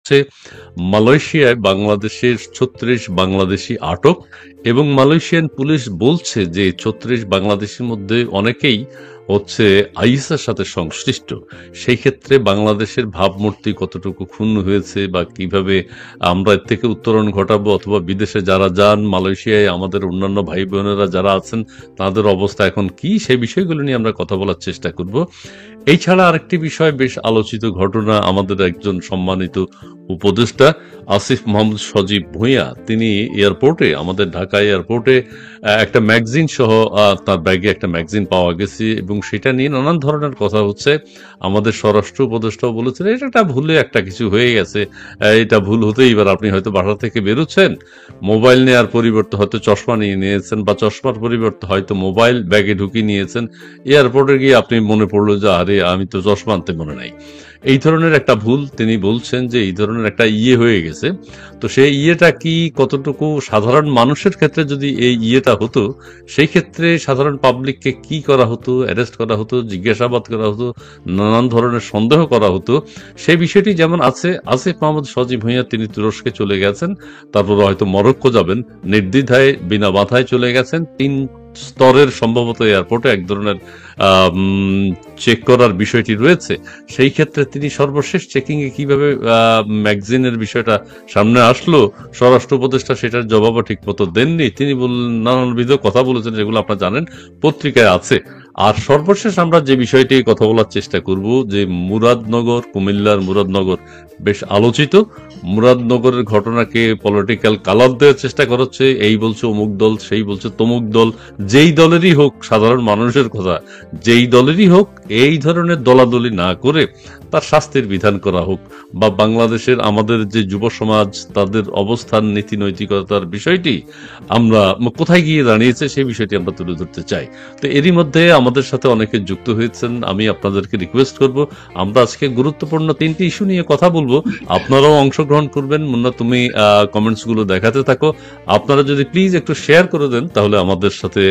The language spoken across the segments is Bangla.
হচ্ছে মালয়েশিয়ায় বাংলাদেশের ৩৬ বাংলাদেশি আটক এবং মালয়েশিয়ান পুলিশ বলছে যে ৩৬ বাংলাদেশের মধ্যে অনেকেই হচ্ছে আইএসের সাথে সংশ্লিষ্ট। সেই ক্ষেত্রে বাংলাদেশের ভাবমূর্তি কতটুকু ক্ষুণ্ণ হয়েছে বা কিভাবে আমরা এর থেকে উত্তরণ ঘটাবো, অথবা বিদেশে যারা যান, মালয়েশিয়ায় আমাদের অন্যান্য ভাই বোনেরা যারা আছেন তাদের অবস্থা এখন কি, সেই বিষয়গুলো নিয়ে আমরা কথা বলার চেষ্টা করব। এই ছাড়া আরেকটি বিষয়, বেশ আলোচিত ঘটনা, আমাদের একজন সম্মানিত উপদেষ্টা আসিফ মাহমুদ সজীব ভূঁইয়া, তিনি এয়ারপোর্টে, আমাদের ঢাকা এয়ারপোর্টে একটা ম্যাগাজিন সহ তার ব্যাগে একটা ম্যাগাজিন পাওয়া গেছে এবং সেটা নিয়ে নানান ধরনের কথা হচ্ছে। আমাদের স্বরাষ্ট্র উপদেষ্টাও বলেছেন এটা ভুলে একটা কিছু হয়ে গেছে, এটা ভুল হতেই, এবার আপনি হয়তো বাসা থেকে বেরোচ্ছেন, মোবাইল নেওয়ার পরিবর্তে হয়তো চশমা নিয়ে নিয়েছেন, বা চশমার পরিবর্তে হয়তো মোবাইল ব্যাগে ঢুকিয়ে নিয়েছেন। এয়ারপোর্টে গিয়ে আপনি মনে পড়লো যে আরে আমি তো চশমা আনতে মনে নাই। এই ধরনের একটা ভুল তিনি বলছেন যে এই ধরনের একটা হয়ে গেছে। তো সেই ইয়েটা কি, কতটুকু সাধারণ মানুষের ক্ষেত্রে যদি এই ইয়েটা হতো, সেই ক্ষেত্রে সাধারণ পাবলিককে কি করা হতো, অ্যারেস্ট করা হতো, জিজ্ঞাসাবাদ করা হতো, নানান ধরনের সন্দেহ করা হতো, সেই বিষয়টি যেমন আছে। আসিফ মাহমুদ সজীব ভূঁইয়া তিনি তুরস্কে চলে গেছেন, তারপর হয়তো মরক্কো যাবেন, নির্দ্বিধায় বিনা বাধায় চলে গেছেন। ৩ স্তরের সম্ভবত এয়ারপোর্টে এক ধরনের চেক করার বিষয়টি রয়েছে। সেই ক্ষেত্রে তিনি সর্বশেষ চেকিং এ কিভাবে ম্যাগাজিনের বিষয়টা সামনে আসলো, স্বরাষ্ট্র উপদেষ্টা সেটার জবাবও ঠিক মতো দেননি। তিনি নানানবিধ কথা বলেছেন, যেগুলো আপনারা জানেন, পত্রিকায় আছে। আর সর্বশেষ আমরা যে বিষয়টি কথা বলার চেষ্টা করব, যে মুরাদনগর, কুমিল্লার মুরাদনগর বেশ আলোচিত। মুরাদনগরের ঘটনাকে পলিটিক্যাল কালার দেওয়ার চেষ্টা করা হচ্ছে, এই বলছে অমুক দল, সেই বলছে তমুক দল। যেই দলেরই হোক, সাধারণ মানুষের কথা, যেই দলেরই হোক, এই ধরনের দলাদলি না করে তার শাস্তির বিধান করা হোক, বা বাংলাদেশের আমাদের যে যুব সমাজ, তাদের অবস্থান, নীতি নৈতিকতার বিষয়টি আমরা কোথায় গিয়ে দাঁড়িয়েছে, সেই বিষয়টি আমরা তুলে ধরতে চাই। তো এরই মধ্যে আমাদের সাথে অনেকে যুক্ত হয়েছেন, আমি আপনাদেরকে রিকোয়েস্ট করব, আমরা আজকে গুরুত্বপূর্ণ 3টি ইস্যু নিয়ে কথা বলবো, আপনারাও অংশগ্রহণ করবেন। মুন্না, তুমি কমেন্টস গুলো দেখাতে থাকো। আপনারা যদি প্লিজ একটু শেয়ার করে দেন, তাহলে আমাদের সাথে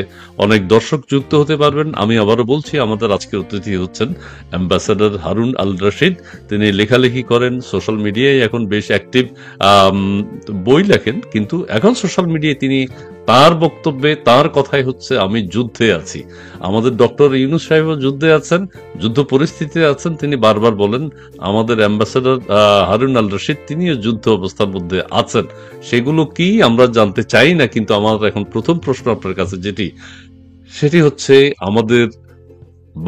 অনেক দর্শক যুক্ত হতে পারবেন। আমি আবারও বলছি, আমাদের আজকের অতিথি হচ্ছেন অ্যাম্বাসাডর হারুন আল রশিদ। তিনি লেখালেখি করেন, সোশ্যাল মিডিয়ায় এখন বেশ অ্যাক্টিভ, বই লেখেন, কিন্তু এখন সোশ্যাল মিডিয়ায় তিনি তার বক্তব্যে, তার কথাই হচ্ছে আমি যুদ্ধে আছি। আমাদের ডক্টর ইউনূস সাহেবও যুদ্ধে আছেন, যুদ্ধ পরিস্থিতিতে আছেন। তিনি বারবার বলেন আমাদের অ্যাম্বাসাডর হারুন আল রশিদ তিনিও যুদ্ধ অবস্থার মধ্যে আছেন। সেগুলো কি আমরা জানতে চাই না, কিন্তু আমার এখন প্রথম প্রশ্ন আপনার কাছে সেটি হচ্ছে, আমাদের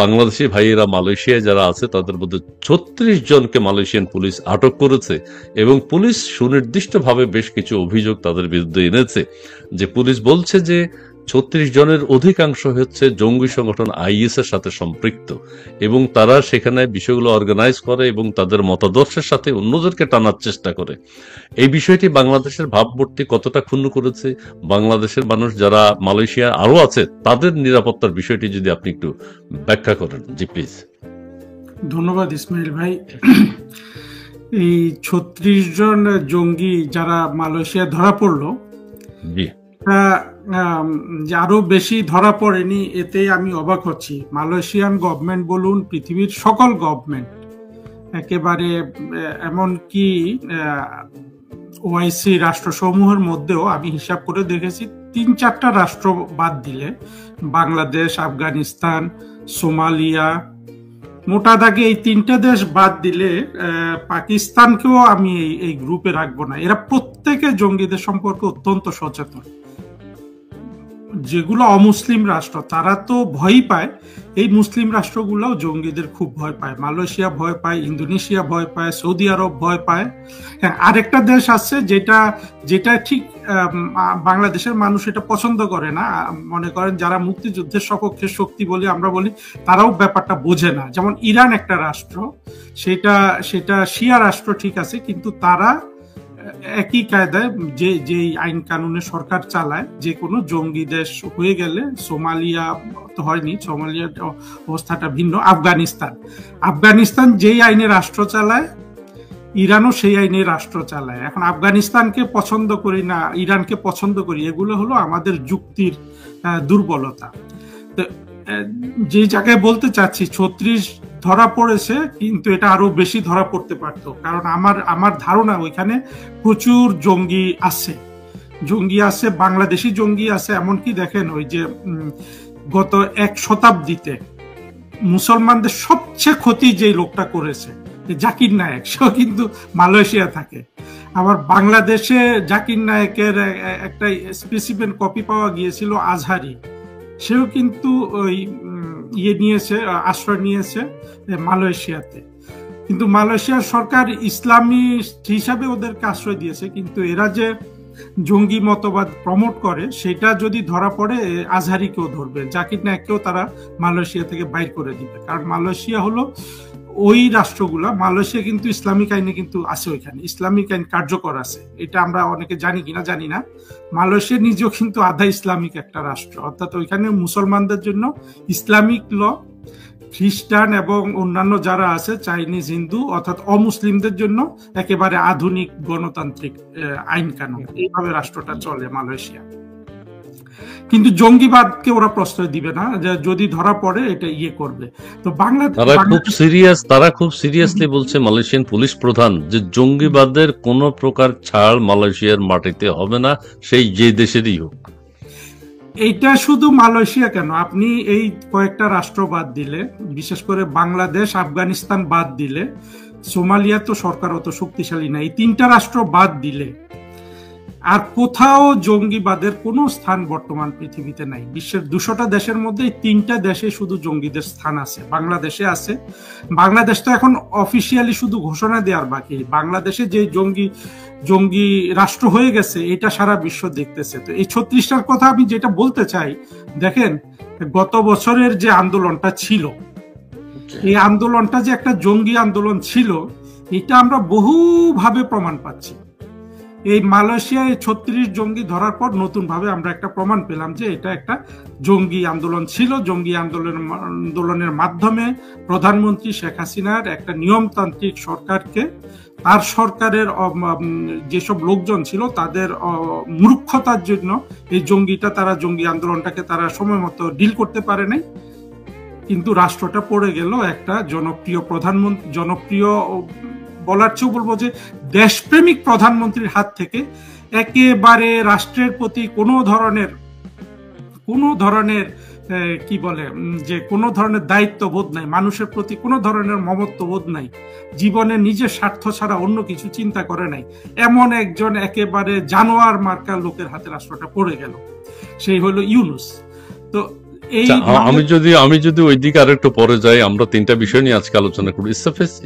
বাংলাদেশি ভাইয়েরা মালয়েশিয়ায় যারা আছে তাদের মধ্যে ৩৬ জনকে মালয়েশিয়ান পুলিশ আটক করেছে এবং পুলিশ সুনির্দিষ্টভাবে বেশ কিছু অভিযোগ তাদের বিরুদ্ধে এনেছে। যে পুলিশ বলছে যে ৩৬ জনের অধিকাংশ হচ্ছে জঙ্গি সংগঠন আইএস এর সাথে সম্পৃক্ত এবং তারা সেখানে বিষয়গুলো অর্গানাইজ করে এবং তাদের মতাদর্শের সাথে অন্যদেরকে টানার চেষ্টা করে। এই বিষয়টি বাংলাদেশের ভাবমূর্তি কতটা ক্ষুণ্ণ করেছে, বাংলাদেশের মানুষ যারা মালয়েশিয়া আরো আছে তাদের নিরাপত্তার বিষয়টি যদি আপনি একটু ব্যাখ্যা করেন। জি প্লিজ। ধন্যবাদ ইসমাইল ভাই। এই ৩৬ জন জঙ্গি যারা মালয়েশিয়া ধরা পড়লো, আরো বেশি ধরা পড়েনি, এতে আমি অবাক হচ্ছি। মালয়েশিয়ান গভর্নমেন্ট বলুন, পৃথিবীর সকল গভর্নমেন্ট, একেবারে এমনকি ওআইসি রাষ্ট্রসমূহের মধ্যেও আমি হিসাব করে দেখেছি ৩-৪টা রাষ্ট্র বাদ দিলে, বাংলাদেশ, আফগানিস্তান, সোমালিয়া, মোটা দাগে এই 3টে দেশ বাদ দিলে পাকিস্তানকেও আমি এই গ্রুপে রাখবো না। এরা প্রত্যেকে জঙ্গিদের সম্পর্কে অত্যন্ত সচেতন। যেগুলো অমুসলিম রাষ্ট্র তারা তো ভয় পায়, এই মুসলিম রাষ্ট্রগুলোও জঙ্গিদের খুব ভয় পায়। মালয়েশিয়া ভয় পায়, ইন্দোনেশিয়া ভয় পায়, সৌদি আরব ভয় পায়। হ্যাঁ, আরেকটা দেশ আছে যেটা ঠিক বাংলাদেশের মানুষ এটা পছন্দ করে না, মনে করেন যারা মুক্তিযুদ্ধের সপক্ষে শক্তি বলে আমরা বলি, তারাও ব্যাপারটা বোঝে না। যেমন ইরান একটা রাষ্ট্র, সেটা শিয়া রাষ্ট্র ঠিক আছে, কিন্তু তারা একই কায়দায় যে আইন কানুনে সরকার চালায়, যে কোনো জঙ্গি দেশ হয়ে গেলে, সোমালিয়া তো হয়নি, সোমালিয়ার অবস্থাটা ভিন্ন, আফগানিস্তান যেই আইনে রাষ্ট্র চালায়, ইরানও সেই আইনে রাষ্ট্র চালায়। এখন আফগানিস্তানকে পছন্দ করি না, ইরানকে পছন্দ করি, এগুলো হলো আমাদের যুক্তির দুর্বলতা। তো যে জায়গায় বলতে চাচ্ছি 36 ধরা পড়েছে, কিন্তু এটা আরো বেশি ধরা পড়তে পারতো, কারণ আমার ধারণা ওইখানে প্রচুর জঙ্গি আছে, বাংলাদেশি জঙ্গি আছে। এমনকি দেখেন ওই যে গত 1 শতাব্দীতে মুসলমানদের সবচেয়ে ক্ষতি যে লোকটা করেছে জাকির নায়েক, সেও কিন্তু মালয়েশিয়া থাকে। আবার বাংলাদেশে জাকির নায়েকের একটা স্পেসিফিক কপি পাওয়া গিয়েছিল, আজহারি, সেও কিন্তু ওই আশ্রয় নিয়েছে মালয়েশিয়াতে। কিন্তু মালয়েশিয়ার সরকার ইসলামী হিসাবে ওদেরকে আশ্রয় দিয়েছে, কিন্তু এরা যে জঙ্গি মতবাদ প্রমোট করে সেটা যদি ধরা পড়ে আজহারিকেও ধরবে, জাকির নায়েককেও তারা মালয়েশিয়া থেকে বাইর করে দিবে। কারণ মালয়েশিয়া হলো ওই রাষ্ট্রগুলা, মালয়েশিয়া কিন্তু ইসলামিক আইনে কিন্তু আছে, ওইখানে ইসলামিক আইন কার্যকর আছে। এটা আমরা অনেকে জানি কিনা জানি না, মালয়েশিয়া নিজেও কিন্তু আধা ইসলামিক একটা রাষ্ট্র, অর্থাৎ ওইখানে মুসলমানদের জন্য ইসলামিক ল, খ্রিস্টান এবং অন্যান্য যারা আছে চাইনিজ, হিন্দু অর্থাৎ অমুসলিমদের জন্য একেবারে আধুনিক গণতান্ত্রিক আইন কানুন, এইভাবে রাষ্ট্রটা চলে মালয়েশিয়া। কিন্তু জঙ্গিবাদকে ওরা প্রশ্রয় দিবে না, যে যদি ধরা পড়ে এটা করবে। তো তারা খুব সিরিয়াসলি বলছে মালয়েশিয়ান পুলিশ প্রধান, যে জঙ্গিবাদের কোন প্রকার ছাড় মালয়েশিয়ার মাটিতে হবে না, সেই যে দেশেরই হোক। এইটা শুধু মালয়েশিয়া কেন, আপনি এই কয়েকটা রাষ্ট্র বাদ দিলে, বিশেষ করে বাংলাদেশ, আফগানিস্তান বাদ দিলে, সোমালিয়া তো সরকার অত শক্তিশালী না, এই 3টা রাষ্ট্র বাদ দিলে আর কোথাও জঙ্গিবাদের কোনো স্থান বর্তমান পৃথিবীতে নাই। বিশ্বের 200টা দেশের মধ্যে এই 3টা দেশে শুধু জঙ্গিদের স্থান আছে। বাংলাদেশে আছে, বাংলাদেশ তো এখন অফিসিয়ালি শুধু ঘোষণা দেওয়ার বাকি। বাংলাদেশে যে জঙ্গি রাষ্ট্র হয়ে গেছে এটা সারা বিশ্ব দেখতেছে। তো এই 36টার কথা আমি যেটা বলতে চাই, দেখেন গত বছরের যে আন্দোলনটা ছিল, এই আন্দোলনটা যে একটা জঙ্গি আন্দোলন ছিল, এটা আমরা বহুভাবে প্রমাণ পাচ্ছি। এই মালয়েশিয়ায় 36 জঙ্গি ধরার পর নতুন ভাবে আমরা একটা প্রমাণ পেলাম যে এটা একটা জঙ্গি আন্দোলন ছিল। জঙ্গি আন্দোলনের মাধ্যমে প্রধানমন্ত্রী শেখ হাসিনার একটা নিয়মতান্ত্রিক সরকারকে, তার সরকারের যেসব লোকজন ছিল তাদের মূর্খতার জন্য এই জঙ্গি আন্দোলনটাকে তারা সময় মতো ডিল করতে পারে নাই। কিন্তু রাষ্ট্রটা পড়ে গেল একটা জনপ্রিয় বলার চেয়েও বলবো যে দেশপ্রেমিক প্রধানমন্ত্রীর হাত থেকে। একেবারে রাষ্ট্রের প্রতি কোনো ধরনের কি বলে যে কোনো ধরনের দায়িত্ববোধ নাই, মানুষের প্রতি কোনো ধরনের মমত্ববোধ নাই, জীবনে নিজের স্বার্থ ছাড়া অন্য কিছু চিন্তা করে নাই, এমন একজন একেবারে জানোয়ার মার্কা লোকের হাতে রাষ্ট্রটা পড়ে গেল, সেই হলো ইউনূস। তো আমি যদি ওই দিকে আরেকটু পরে যাই, আমরা 3টা বিষয় নিয়ে আজকে আলোচনা করি।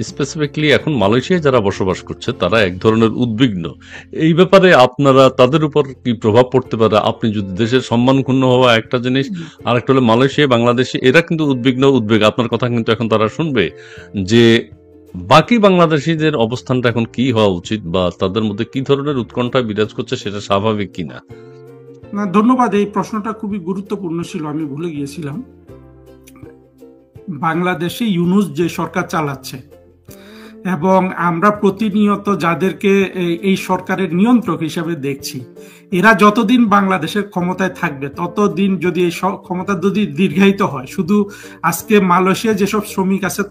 স্পেসিফিকলি এখন মালয়েশিয়ায় যারা বসবাস করছে তারা এক ধরনের উদ্বিগ্ন। এই ব্যাপারে আপনারা তাদের উপর কি প্রভাব পড়তে পারে? আপনি যদি দেশের সম্মান ক্ষুণ্ণ হওয়া একটা জিনিস, আর একটা হলো মালয়েশিয়া, বাংলাদেশে এরা কিন্তু উদ্বেগ, আপনার কথা কিন্তু এখন তারা শুনবে যে বাকি বাংলাদেশিদের অবস্থানটা এখন কি হওয়া উচিত, বা তাদের মধ্যে কি ধরনের উৎকণ্ঠা বিরাজ করছে, সেটা স্বাভাবিক কিনা। ধন্যবাদ, এই প্রশ্নটা খুবই গুরুত্বপূর্ণ ছিল, আমি ভুলে গিয়েছিলাম। বাংলাদেশে ইউনূস যে সরকার চালাচ্ছে এবং আমরা প্রতিনিয়ত যাদেরকে এই সরকারের নিয়ন্ত্রক হিসেবে দেখছি, এরা যতদিন বাংলাদেশের ক্ষমতায় থাকবে ততদিন যদি এই ক্ষমতা যদি দীর্ঘায়িত হয়, শুধু আজকে মালয়েশিয়া যেসব শ্রমিক আছে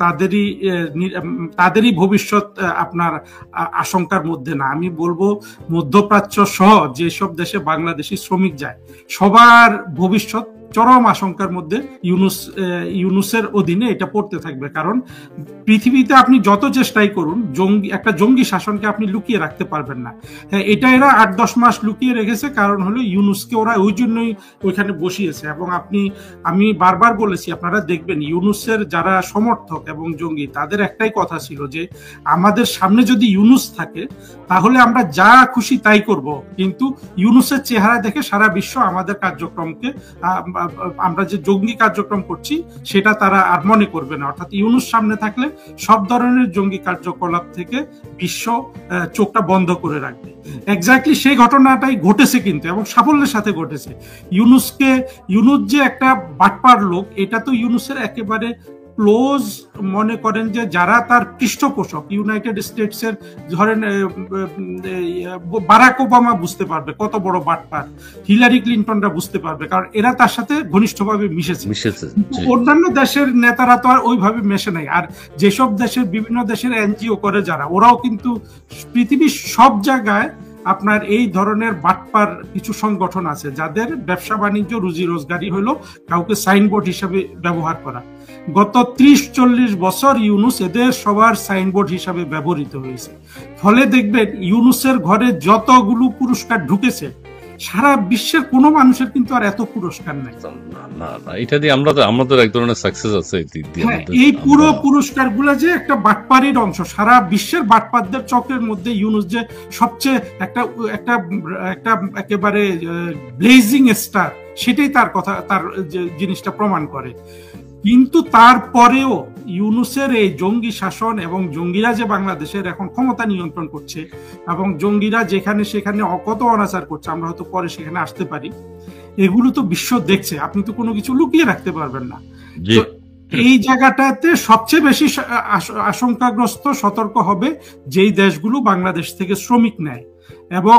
তাদেরই ভবিষ্যৎ আপনার আশঙ্কার মধ্যে না। আমি বলবো মধ্যপ্রাচ্য সহ যেসব দেশে বাংলাদেশি শ্রমিক যায় সবার ভবিষ্যৎ চরম আশঙ্কার মধ্যে। ইউনূসের অধীনে এটা পড়তে থাকবে, কারণ পৃথিবীতে আপনি যত চেষ্টাই করুন একটা জঙ্গি শাসনকে আপনি লুকিয়ে রাখতে পারবেন না। এটা এরা 8-10 মাস লুকিয়ে রেখেছে, কারণ হলো ইউনূসকে ওরা ওই জন্যই ওইখানে বসিয়েছে। এবং আমি বারবার বলেছি, আপনারা দেখবেন ইউনূসের যারা সমর্থক এবং জঙ্গি তাদের একটাই কথা ছিল যে আমাদের সামনে যদি ইউনূস থাকে তাহলে আমরা যা খুশি তাই করব, কিন্তু ইউনূসের চেহারা দেখে সারা বিশ্ব আমাদের কার্যক্রমকে, আমরা যে জঙ্গি কার্যক্রম করছি সেটা তারা আর মনে করবে না। অর্থাৎ ইউনূস সামনে থাকলে সব ধরনের জঙ্গি কার্যকলাপ থেকে বিশ্ব চোখটা বন্ধ করে রাখবে। এক্স্যাক্টলি সেই ঘটনাটাই ঘটেছে কিন্তু, এবং সাফল্যের সাথে ঘটেছে। ইউনূস যে একটা বাটপার লোক, এটা তো ইউনূসের একেবারে ক্লোজ মনে করেন যে যারা তার পৃষ্ঠপোষক, ইউনাইটেড স্টেটসের ধরেন বারাক ওবামা বুঝতে পারবে কত বড় বাটপার, হিলারি ক্লিন্টনরা বুঝতে পারবে, কারণ এরা তার সাথে ঘনিষ্ঠভাবে মিশেছে। অন্যান্য দেশের নেতারা তো আর ওইভাবে মেশে নাই। আর যেসব দেশের বিভিন্ন দেশের এনজিও করে যারা, ওরাও কিন্তু পৃথিবীর সব জায়গায় আপনার এই ধরনের বাটপার কিছু সংগঠন আছে যাদের ব্যবসা বাণিজ্য রুজি রোজগারি হলো কাউকে সাইনবোর্ড হিসাবে ব্যবহার করা। গত 30-40 বছর ইউনুস এদের সবার সাইনবোর্ড হিসাবে ব্যবহৃত হয়েছে। ফলে দেখবেন ইউনুসের ঘরে যতগুলো পুরস্কার ঢুকেছে, সারা বিশ্বের কোনো মানুষের কিন্তু আর এত পুরস্কার নাই। এটা দিয়ে আমাদের এক ধরনের সাকসেস আছে। এই পুরো পুরস্কারগুলো যে একটা বাটপারির অংশ, সারা বিশ্বের বাটপারদের চক্রের মধ্যে ইউনুস যে সবচেয়ে একটা একটা একটা একেবারে ব্লেজিং স্টার, সেটাই তার কথা, তার জিনিসটা প্রমাণ করে। কিন্তু তারপরেও ইউনুসের এই জঙ্গি শাসন এবং জঙ্গিরা যে বাংলাদেশের এখন ক্ষমতা নিয়ন্ত্রণ করছে এবং জঙ্গিরা যেখানে সেখানে কত অনাচার করছে, আমরা হয়তো পরে সেখানে আসতে পারি, এগুলো তো বিশ্ব দেখছে, আপনি তো কোনো কিছু লুকিয়ে রাখতে পারবেন না। এই জায়গাটাতে সবচেয়ে বেশি আশঙ্কাগ্রস্ত, সতর্ক হবে যেই দেশগুলো বাংলাদেশ থেকে শ্রমিক নেয়। এবং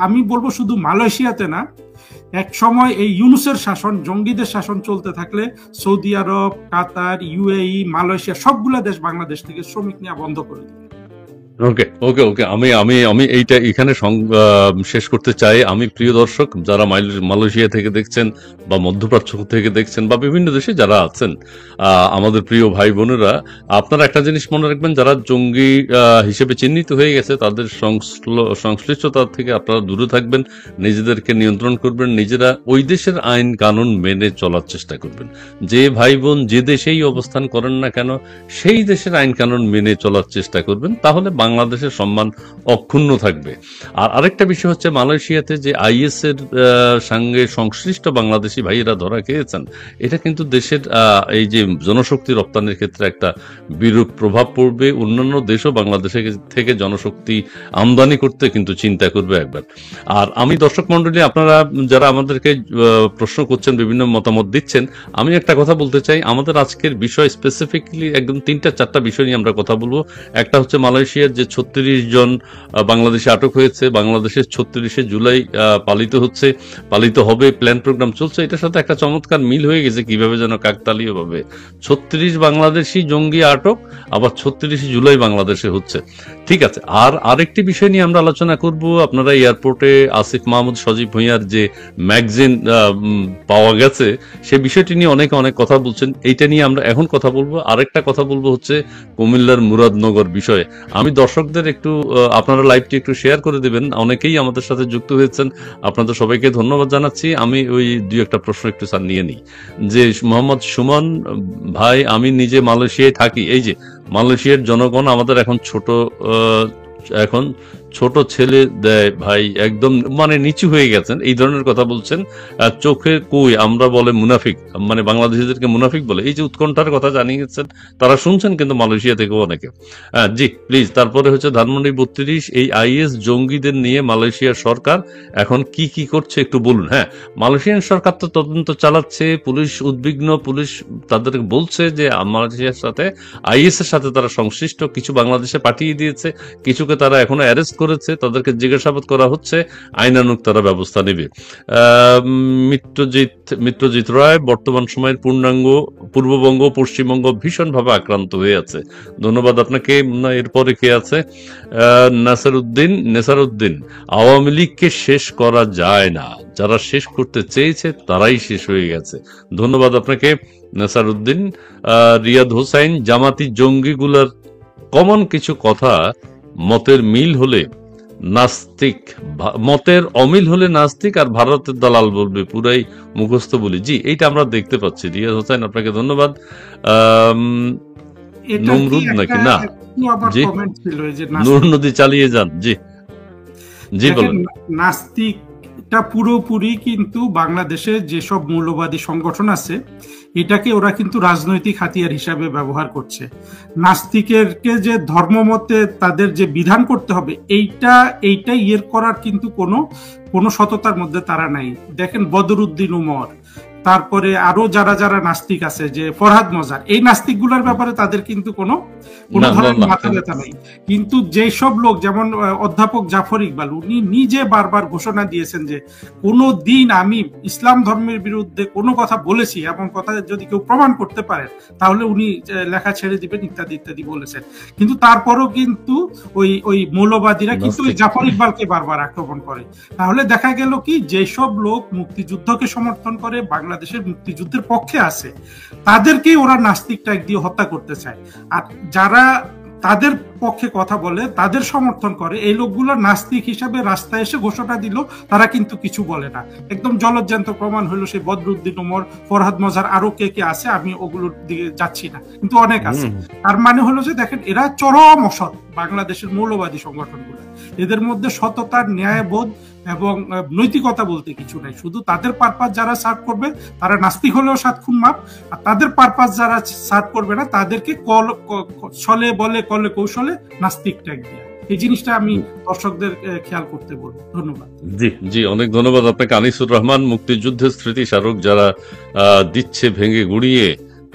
আমি বলবো শুধু মালয়েশিয়াতে না, এক সময় এই ইউনুসের শাসন, জঙ্গিদের শাসন চলতে থাকলে সৌদি আরব, কাতার, ইউএই, মালয়েশিয়া সবগুলা দেশ বাংলাদেশ থেকে শ্রমিক নেওয়া বন্ধ করে দেবে। ওকে ওকে ওকে আমি আমি আমি এইটা এখানে শেষ করতে চাই। আমি প্রিয় দর্শক যারা মালয়েশিয়া থেকে দেখছেন বা মধ্যপ্রাচ্য থেকে দেখছেন বা বিভিন্ন দেশে যারা আছেন, আমাদের প্রিয় ভাই বোনেরা, আপনারা একটা জিনিস মনে রাখবেন, যারা জঙ্গি হিসেবে চিহ্নিত হয়ে গেছে তাদের সংশ্লিষ্টতা থেকে আপনারা দূরে থাকবেন, নিজেদেরকে নিয়ন্ত্রণ করবেন, নিজেরা ওই দেশের আইন কানুন মেনে চলার চেষ্টা করবেন। যে ভাই বোন যে দেশেই অবস্থান করেন না কেন সেই দেশের আইন কানুন মেনে চলার চেষ্টা করবেন, তাহলে বাংলাদেশের সম্মান অক্ষুণ্ণ থাকবে। আর আরেকটা বিষয় হচ্ছে, মালয়েশিয়াতে যে আইএস এর সঙ্গে সংশ্লিষ্ট বাংলাদেশি ভাইয়েরা ধরা খেয়েছেন, এটা কিন্তু দেশের এই যে জনশক্তি রপ্তানির ক্ষেত্রে একটা বিরূপ প্রভাব পড়বে। অন্যান্য দেশও বাংলাদেশে থেকে জনশক্তি আমদানি করতে কিন্তু চিন্তা করবে একবার। আর আমি দর্শক মন্ডলী, আপনারা যারা আমাদেরকে প্রশ্ন করছেন, বিভিন্ন মতামত দিচ্ছেন, আমি একটা কথা বলতে চাই। আমাদের আজকের বিষয় স্পেসিফিকলি একদম 3-4টা বিষয় নিয়ে আমরা কথা বলবো। একটা হচ্ছে মালয়েশিয়ার যে 36 জন বাংলাদেশে আটক হয়েছে, বাংলাদেশের 36শে জুলাই পালিত হবে, প্ল্যান প্রোগ্রাম চলছে। এটার সাথে একটা চমৎকার মিল হয়ে গেছে, কিভাবে যেন কাকতালীয় ভাবে 36 বাংলাদেশি জঙ্গি আটক, আবার 36 জুলাই বাংলাদেশে হচ্ছে। ঠিক আছে, আর আরেকটি বিষয় নিয়ে আমরা আলোচনা করব। আপনারা এয়ারপোর্টে আসিফ মাহমুদ সজীব ভুঁইয়ার যে ম্যাগাজিন পাওয়া গেছে, সে বিষয়টি নিয়ে অনেকে অনেক কথা বলছেন, এইটা নিয়ে আমরা এখন কথা বলবো। আরেকটা কথা বলবো হচ্ছে কুমিল্লার মুরাদনগর বিষয়ে। আমি দর্শকদের একটু, আপনারা লাইভটি একটু শেয়ার করে দেবেন, অনেকেই আমাদের সাথে যুক্ত হয়েছেন, আপনাদের সবাইকে ধন্যবাদ জানাচ্ছি। আমি ওই 2-1টা প্রশ্ন একটু স্যার নিয়ে নিই। যে মোহাম্মদ সুমন ভাই, আমি নিজে মালয়েশিয়ায় থাকি। এই যে মালয়েশিয়ার জনগণ আমাদের এখন ছোট ছেলে দেয় ভাই, একদম মানে নিচু হয়ে গেছেন, এই ধরনের কথা বলছেন। চোখে কই আমরা বলে মুনাফিক, মানে বাংলাদেশিদেরকে মুনাফিক বলে, এই যে উৎকণ্ঠার কথা জানিয়েছেন, তারা শুনছেন কিন্তু মালয়েশিয়া থেকেও অনেকে। জি প্লিজ। তারপরে হচ্ছে ধানমন্ডি 32, এই আইএস জঙ্গিদের নিয়ে মালয়েশিয়ার সরকার এখন কি করছে একটু বলুন। হ্যাঁ, মালয়েশিয়ান সরকার তো তদন্ত চালাচ্ছে, পুলিশ উদ্বিগ্ন, পুলিশ তাদেরকে বলছে যে মালয়েশিয়ার সাথে, আইএস এর সাথে তারা সংশ্লিষ্ট, কিছু বাংলাদেশে পাঠিয়ে দিয়েছে, কিছুকে তারা এখনো অ্যারেস্ট করেছে, তাদেরকে জিজ্ঞাসাবাদ করা হচ্ছে, আইনানুগ তারা ব্যবস্থা নেবে। মিত্রজিৎ রায়, বর্তমান সময়ের পূর্ববঙ্গ পশ্চিমবঙ্গ ভীষণভাবে আক্রান্ত হয়ে আছে। ধন্যবাদ আপনাকে। এরপরে কে আছে? নেসারউদ্দিন, আওয়ামী লীগকে শেষ করা যায় না, যারা শেষ করতে চেয়েছে তারাই শেষ হয়ে গেছে। ধন্যবাদ আপনাকে নেসারউদ্দিন। রিয়াদ হোসাইন, জামাতি জঙ্গিগুলার কমন কিছু কথা, মতের মিল হলে নাস্তিক, মতের অমিল হলে নাস্তিক, আর ভারতের দালাল বলবে পুরাই মুখস্থ বলি। জি, এইটা আমরা দেখতে পাচ্ছি। রিয়াদ হোসেন, আপনাকে ধন্যবাদ। নমরুদ নাকি না? জি, নূর নদী চালিয়ে যান। জি জি বলেন। নাস্তিকটা পুরোপুরি কিন্তু বাংলাদেশে যেসব মৌলবাদী সংগঠন আছে, এটাকে ওরা কিন্তু রাজনৈতিক হাতিয়ার হিসাবে ব্যবহার করছে। নাস্তিকেরকে যে ধর্মমতে তাদের যে বিধান করতে হবে, এইটা ইয়ের করার কিন্তু কোনো সততার মধ্যে তারা নাই। দেখেন বদরুদ্দিন উমর, তারপরে আরো যারা যারা নাস্তিক আছে, যে ফরহাদ মজার, এই নাস্তিকগুলোর ব্যাপারে তাদের কিন্তু কোনো ধরনের মাথা ব্যথা নেই। কিন্তু যেসব লোক, যেমন অধ্যাপক জাফর ইকবাল, উনি নিজে বারবার ঘোষণা দিয়েছেন যে কোনো দিন আমি ইসলাম ধর্মের বিরুদ্ধে কোনো কথা বলেছি, এমন কথা যদি কেউ প্রমাণ করতে পারেন তাহলে উনি লেখা ছেড়ে দিবেন, ইত্যাদি ইত্যাদি বলেছেন। কিন্তু তারপরও কিন্তু ওই মৌলবাদীরা কিন্তু ওই জাফর ইকবালকে বারবার আক্রমণ করে। তাহলে দেখা গেল কি, যেসব লোক মুক্তিযুদ্ধকে সমর্থন করে, বাংলাদেশের মুক্তিযুদ্ধের পক্ষে আছে, তাদেরকেই ওরা নাস্তিক ট্যাগ দিয়ে হত্যা করতে চায়। আর যারা তাদের পক্ষে কথা বলে, তাদের সমর্থন করে, এই লোকগুলো নাস্তিক হিসাবে রাস্তায় এসে ঘোষণা দিল, তারা কিন্তু কিছু বলে না। একদম জলজ্যান্ত প্রমাণ হলো সেই বদরুদ্দিন ওমর, ফরহাদ মজার, আরো কে কে আছে, আমি ওগুলোর দিকে যাচ্ছি না, কিন্তু অনেক আছে। তার মানে হলো যে দেখেন, এরা চরম অসৎ, বাংলাদেশের মৌলবাদী সংগঠনগুলো। এদের মধ্যে সততার, ন্যায়বোধ এবং নৈতিকতা বলতে কিছু নাই। শুধু তাদের পারপাস যারা সার্ভ করবে তারা নাস্তিক হলেও 7 খুন মাপ, আর তাদের পারপাস যারা সার্ভ করবে না তাদেরকে ছলে বলে কলে কৌশলে নাস্তিক ট্যাগ দেয়া। এই জিনিসটা আমি দর্শকদের খেয়াল করতে বলবো। ধন্যবাদ। জি জি, অনেক ধন্যবাদ আপনাকে আনিসুর রহমান। মুক্তিযুদ্ধের স্মৃতি স্মারক যারা দিচ্ছে ভেঙে গুড়িয়ে,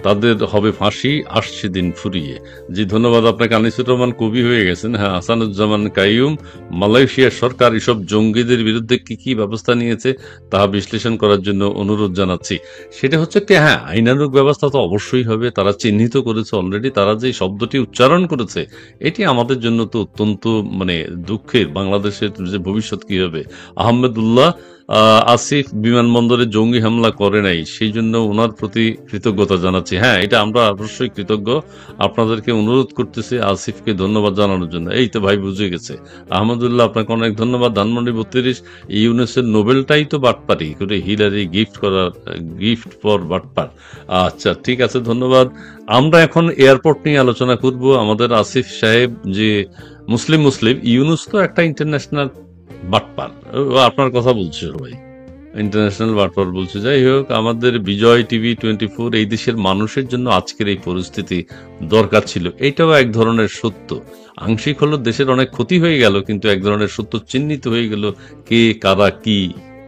তাদের হবে ফাঁসি, আসছে দিন ফুরিয়ে। জি, ধন্যবাদ আপনাকে আনিসুর রহমান। কবি হয়ে গেছেন। হ্যাঁ, আহসানুজ্জামান কাইয়ুম, মালয়েশিয়া সরকার এসব জঙ্গিদের বিরুদ্ধে কি কি ব্যবস্থা নিয়েছে তা বিশ্লেষণ করার জন্য অনুরোধ জানাচ্ছি। সেটা হচ্ছে কি, হ্যাঁ, আইনানুগ ব্যবস্থা তো অবশ্যই হবে। তারা চিহ্নিত করেছে অলরেডি, তারা যে শব্দটি উচ্চারণ করেছে এটি আমাদের জন্য তো অত্যন্ত দুঃখের। বাংলাদেশের যে ভবিষ্যৎ কি হবে। আহমেদুল্লাহ আসিফ বিমানবন্দরে জঙ্গি হামলা করে নাই, সেই জন্য ওনার প্রতি কৃতজ্ঞতা জানাচ্ছি। হ্যাঁ, এটা আমরা অবশ্যই কৃতজ্ঞ। আপনাদেরকে অনুরোধ করতেছি আসিফকে ধন্যবাদ জানানোর জন্য। এই তো ভাই বুঝে গেছে। আহমদুল্লাহ, আপনাকে অনেক ধন্যবাদ। ধানমন্ডি 32, ইউনেসের নোবেলটাই তো বাটপারি করে, হিলারি গিফট ফর বাটপার। আচ্ছা, ঠিক আছে, ধন্যবাদ। আমরা এখন এয়ারপোর্ট নিয়ে আলোচনা করব। আমাদের আসিফ সাহেব যে মুসলিম ইউনুস তো একটা ইন্টারন্যাশনাল বাটপার, আপনার কথা বলছে সবাই, ইন্টারন্যাশনাল বাটপার বলছে। যাই হোক, আমাদের বিজয় টিভি 24 এই দেশের মানুষের জন্য আজকের এই পরিস্থিতি দরকার ছিল, এটাও এক ধরনের সত্য। আংশিক হলো দেশের অনেক ক্ষতি হয়ে গেল, কিন্তু এক ধরনের সত্য চিহ্নিত হয়ে গেল, কে কারা কি,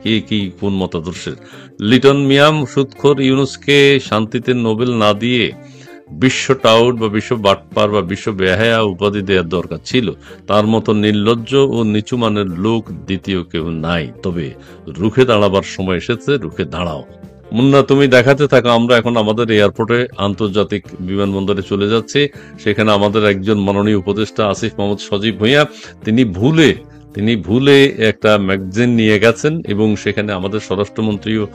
কে কি কোন মতাদর্শের। লিটন মিয়াম, সুদখোর ইউনুসকে শান্তিতে নোবেল না দিয়ে বিশ্ব টাউট বা বিশ্ব বাটপার বা বিশ্ব বেহায়া উপাধি দেওয়ার দরকার ছিল। তার মতো নির্লজ্জ ও নিচু মানের লোক দ্বিতীয় কেউ নাই। তবে রুখে দাঁড়াবার সময় এসেছে, রুখে দাঁড়াও। মুন্না, তুমি দেখাতে থাকো। আমরা এখন আমাদের এয়ারপোর্টে আন্তর্জাতিক বিমানবন্দরে চলে যাচ্ছি। সেখানে আমাদের একজন মাননীয় উপদেষ্টা আসিফ মাহমুদ সজীব ভূঁইয়া, তিনি ভুলে একটা ম্যাগাজিন নিয়ে গেছেন এবং সেখানে আমাদের স্বরাষ্ট্রমন্ত্রী ও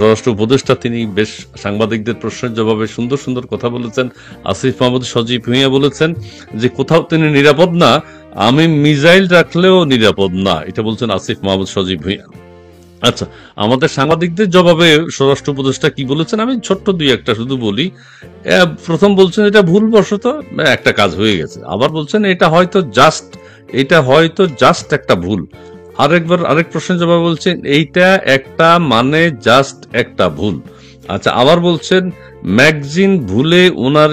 স্বরাষ্ট্র উপদেষ্টা তিনি বেশ সাংবাদিকদের প্রশ্নের জবাবে সুন্দর সুন্দর কথা বলেছেন। আসিফ মাহমুদ সজীব ভূঁইয়া বলেছেন যে কোথাও তিনি নিরাপদ না, আমি মিসাইল রাখলেও নিরাপদ না, এটা বলছেন আসিফ মাহমুদ সজীব ভূঁইয়া। আচ্ছা, আমাদের সাংবাদিকদের জবাবে স্বরাষ্ট্র উপদেষ্টা কি বলেছেন আমি ছোট্ট দুই একটা শুধু বলি। প্রথম বলছেন এটা ভুলবশত একটা কাজ হয়ে গেছে, আবার বলছেন এটা হয়তো জাস্ট একটা ভুল। আরেক প্রশ্নের জবাব বলছেন এইটা একটা জাস্ট একটা ভুল। আচ্ছা, আবার বলছেন ম্যাগাজিন ভুলে ওনার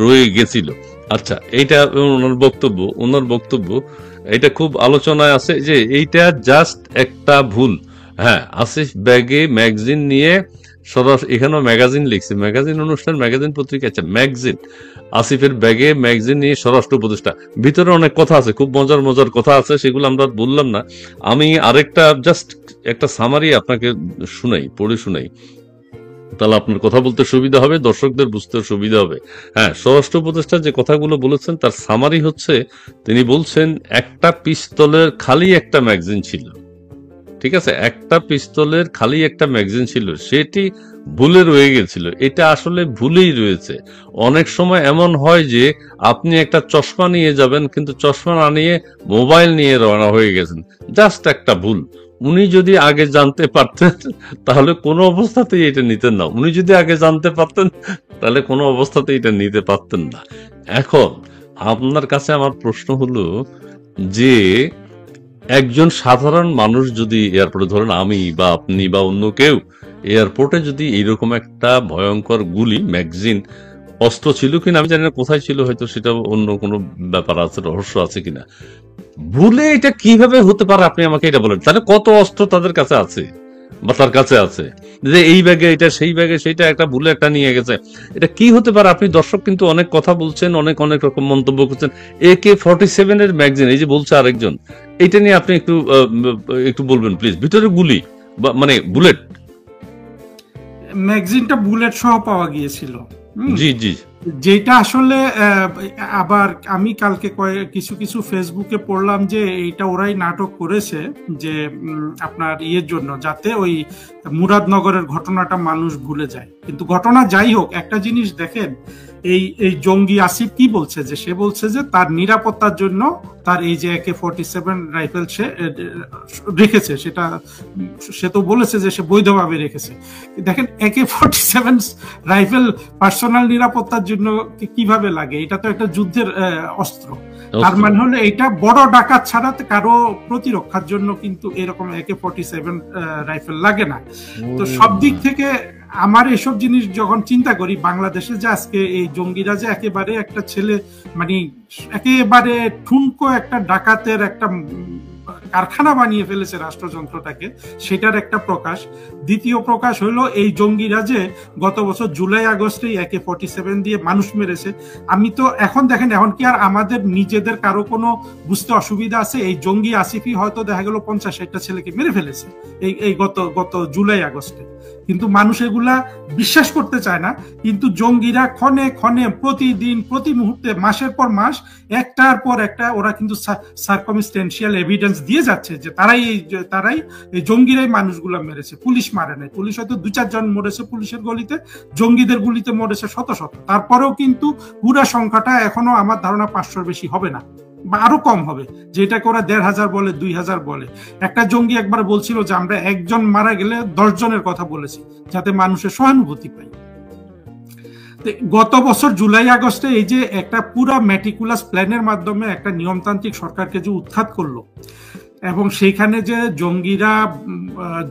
রয়ে গেছিল। আচ্ছা, এইটা ওনার বক্তব্য এটা খুব আলোচনায় আছে যে এইটা জাস্ট একটা ভুল। হ্যাঁ, আসিফ ব্যাগে ম্যাগাজিন নিয়ে এখানেও ম্যাগাজিন লিখছে, ম্যাগাজিন অনুষ্ঠান, ম্যাগাজিন পত্রিকা, আচ্ছা ম্যাগাজিন, আসিফের ব্যাগে ম্যাগাজিন নিয়ে স্বরাষ্ট্র উপদেষ্টা। ভিতরে অনেক কথা আছে, খুব মজার কথা আছে, সেগুলো আমরা বললাম না। আমি আরেকটা জাস্ট একটা সামারি আপনাকে পড়ে শুনাই, তাহলে আপনার কথা বলতে সুবিধা হবে, দর্শকদের বুঝতে সুবিধা হবে। হ্যাঁ, স্বরাষ্ট্র উপদেষ্টা যে কথাগুলো বলেছেন তার সামারি হচ্ছে, তিনি বলছেন একটা পিস্তলের খালি একটা ম্যাগাজিন ছিল। ঠিক আছে, একটা পিস্তলের খালি একটা ম্যাগাজিন ছিল, সেটি ভুলে রয়ে গেছিল। এটা আসলে ভুলেই রয়েছে। অনেক সময় এমন হয় যে আপনি একটা চশমা নিয়ে যাবেন, কিন্তু চশমা না নিয়ে মোবাইল নিয়ে রওনা হয়ে গেছেন, জাস্ট একটা ভুল। উনি যদি আগে জানতে পারতেন তাহলে কোনো অবস্থাতেই এটা নিতেন না। উনি যদি আগে জানতে পারতেন তাহলে কোনো অবস্থাতেই এটা নিতে পারতেন না। এখন আপনার কাছে আমার প্রশ্ন হলো যে একজন সাধারণ মানুষ যদি এয়ারপোর্টে, ধরেন আমি বা আপনি বা অন্য কেউ এয়ারপোর্টে যদি এইরকম একটা ভয়ঙ্কর গুলি, ম্যাগাজিন, অস্ত্র ছিল কিনা আমি জানি না, কোথায় ছিল হয়তো সেটা অন্য কোনো ব্যাপার আছে, রহস্য আছে কিনা, ভুলে এটা কিভাবে হতে পারে আপনি আমাকে এটা বলেন। তাহলে কত অস্ত্র তাদের কাছে আছে, বা তার কাছে আছে, যে এই ব্যাগে এটা, সেই ব্যাগে সেটা, একটা ভুলে একটা নিয়ে গেছে। এটা কি হতে পারে? আপনি দর্শক কিন্তু অনেক কথা বলছেন, অনেক অনেক রকম মন্তব্য করছেন। AK-47 এর ম্যাগাজিন, এই যে বলছে আরেকজন, এইটা নিয়ে আপনি একটু একটু বলবেন প্লিজ। ভিতরে গুলি মানে বুলেট? ম্যাগজিনটা বুলেট সহ পাওয়া গিয়েছিল। জি জি। যেটা আসলে আবার আমি কালকে কিছু কিছু ফেসবুকে পড়লাম যে এটা ওরাই নাটক করেছে, যে আপনার ইয়ের জন্য, যাতে ওই মুরাদনগরের ঘটনাটা মানুষ ভুলে যায়। কিন্তু ঘটনা যাই হোক, একটা জিনিস দেখেন, এই জঙ্গি আসিফ কি বলছে, যে সে বলছে যে তার নিরাপত্তার জন্য তার এই যে AK-47 রাইফেল সে রেখেছে, সেটা সে তো বলেছে যে সে বৈধভাবে রেখেছে। দেখেন, AK-47 রাইফেল পার্সোনাল নিরাপত্তার জন্য কিভাবে লাগে? এটা তো একটা যুদ্ধের অস্ত্র। তার মানে হলো এটা বড় ডাকাত ছাড়া কারো প্রতিরক্ষার জন্য কিন্তু এরকম AK-47 রাইফেল লাগে না। তো সব দিক থেকে আমার এসব জিনিস যখন চিন্তা করি, বাংলাদেশে যে আজকে এই জঙ্গিরা যে একেবারে একটা ছেলে, মানে একেবারে ঠুনকো একটা ডাকাতের একটা কারখানা বানিয়ে ফেলেছে রাষ্ট্রযন্ত্রটাকে, সেটার একটা প্রকাশ। দ্বিতীয় প্রকাশ হলো এই জঙ্গিরা যে গত বছর জুলাই আগস্টে AK-47 দিয়ে মানুষ মেরেছে। আমি তো এখন দেখেন, এখন কি আর আমাদের নিজেদের কারো কোনো বুঝতে অসুবিধা আছে? এই জঙ্গি আসিফই হয়তো দেখা গেল 50-60টা ছেলেকে মেরে ফেলেছে এই গত জুলাই আগস্টে, কিন্তু মানুষ এগুলা বিশ্বাস করতে চায় না। কিন্তু জঙ্গিরা ক্ষণে ক্ষণে, প্রতিদিন, প্রতি মুহূর্তে, মাসের পর মাস, একটার পর একটা ওরা কিন্তু সার্কামস্টেন্সিয়াল এভিডেন্স দিয়ে যাচ্ছে যে তারাই এই জঙ্গিরাই মানুষগুলা মেরেছে, পুলিশ মারে নাই। পুলিশ হয়তো 2-4 জন মরেছে পুলিশের গুলিতে, জঙ্গিদের গুলিতে মরেছে শত শত। তারপরেও কিন্তু পুরা সংখ্যাটা এখনো আমার ধারণা 500-র বেশি হবে না, বা আরো কম হবে, যেটাকে ওরা 1500 বলে, 2000 বলে। একটা জঙ্গি একবার বলছিল যে আমরা একজন মারা গেলে 10 জনের কথা বলেছি, যাতে মানুষের সহানুভূতি পাই। গত বছর জুলাই আগস্টে এই যে একটা পুরা ম্যাটিকুলাস প্ল্যানের মাধ্যমে একটা নিয়মতান্ত্রিক সরকারকে যে উৎখাত করলো, এবং সেইখানে যে জঙ্গিরা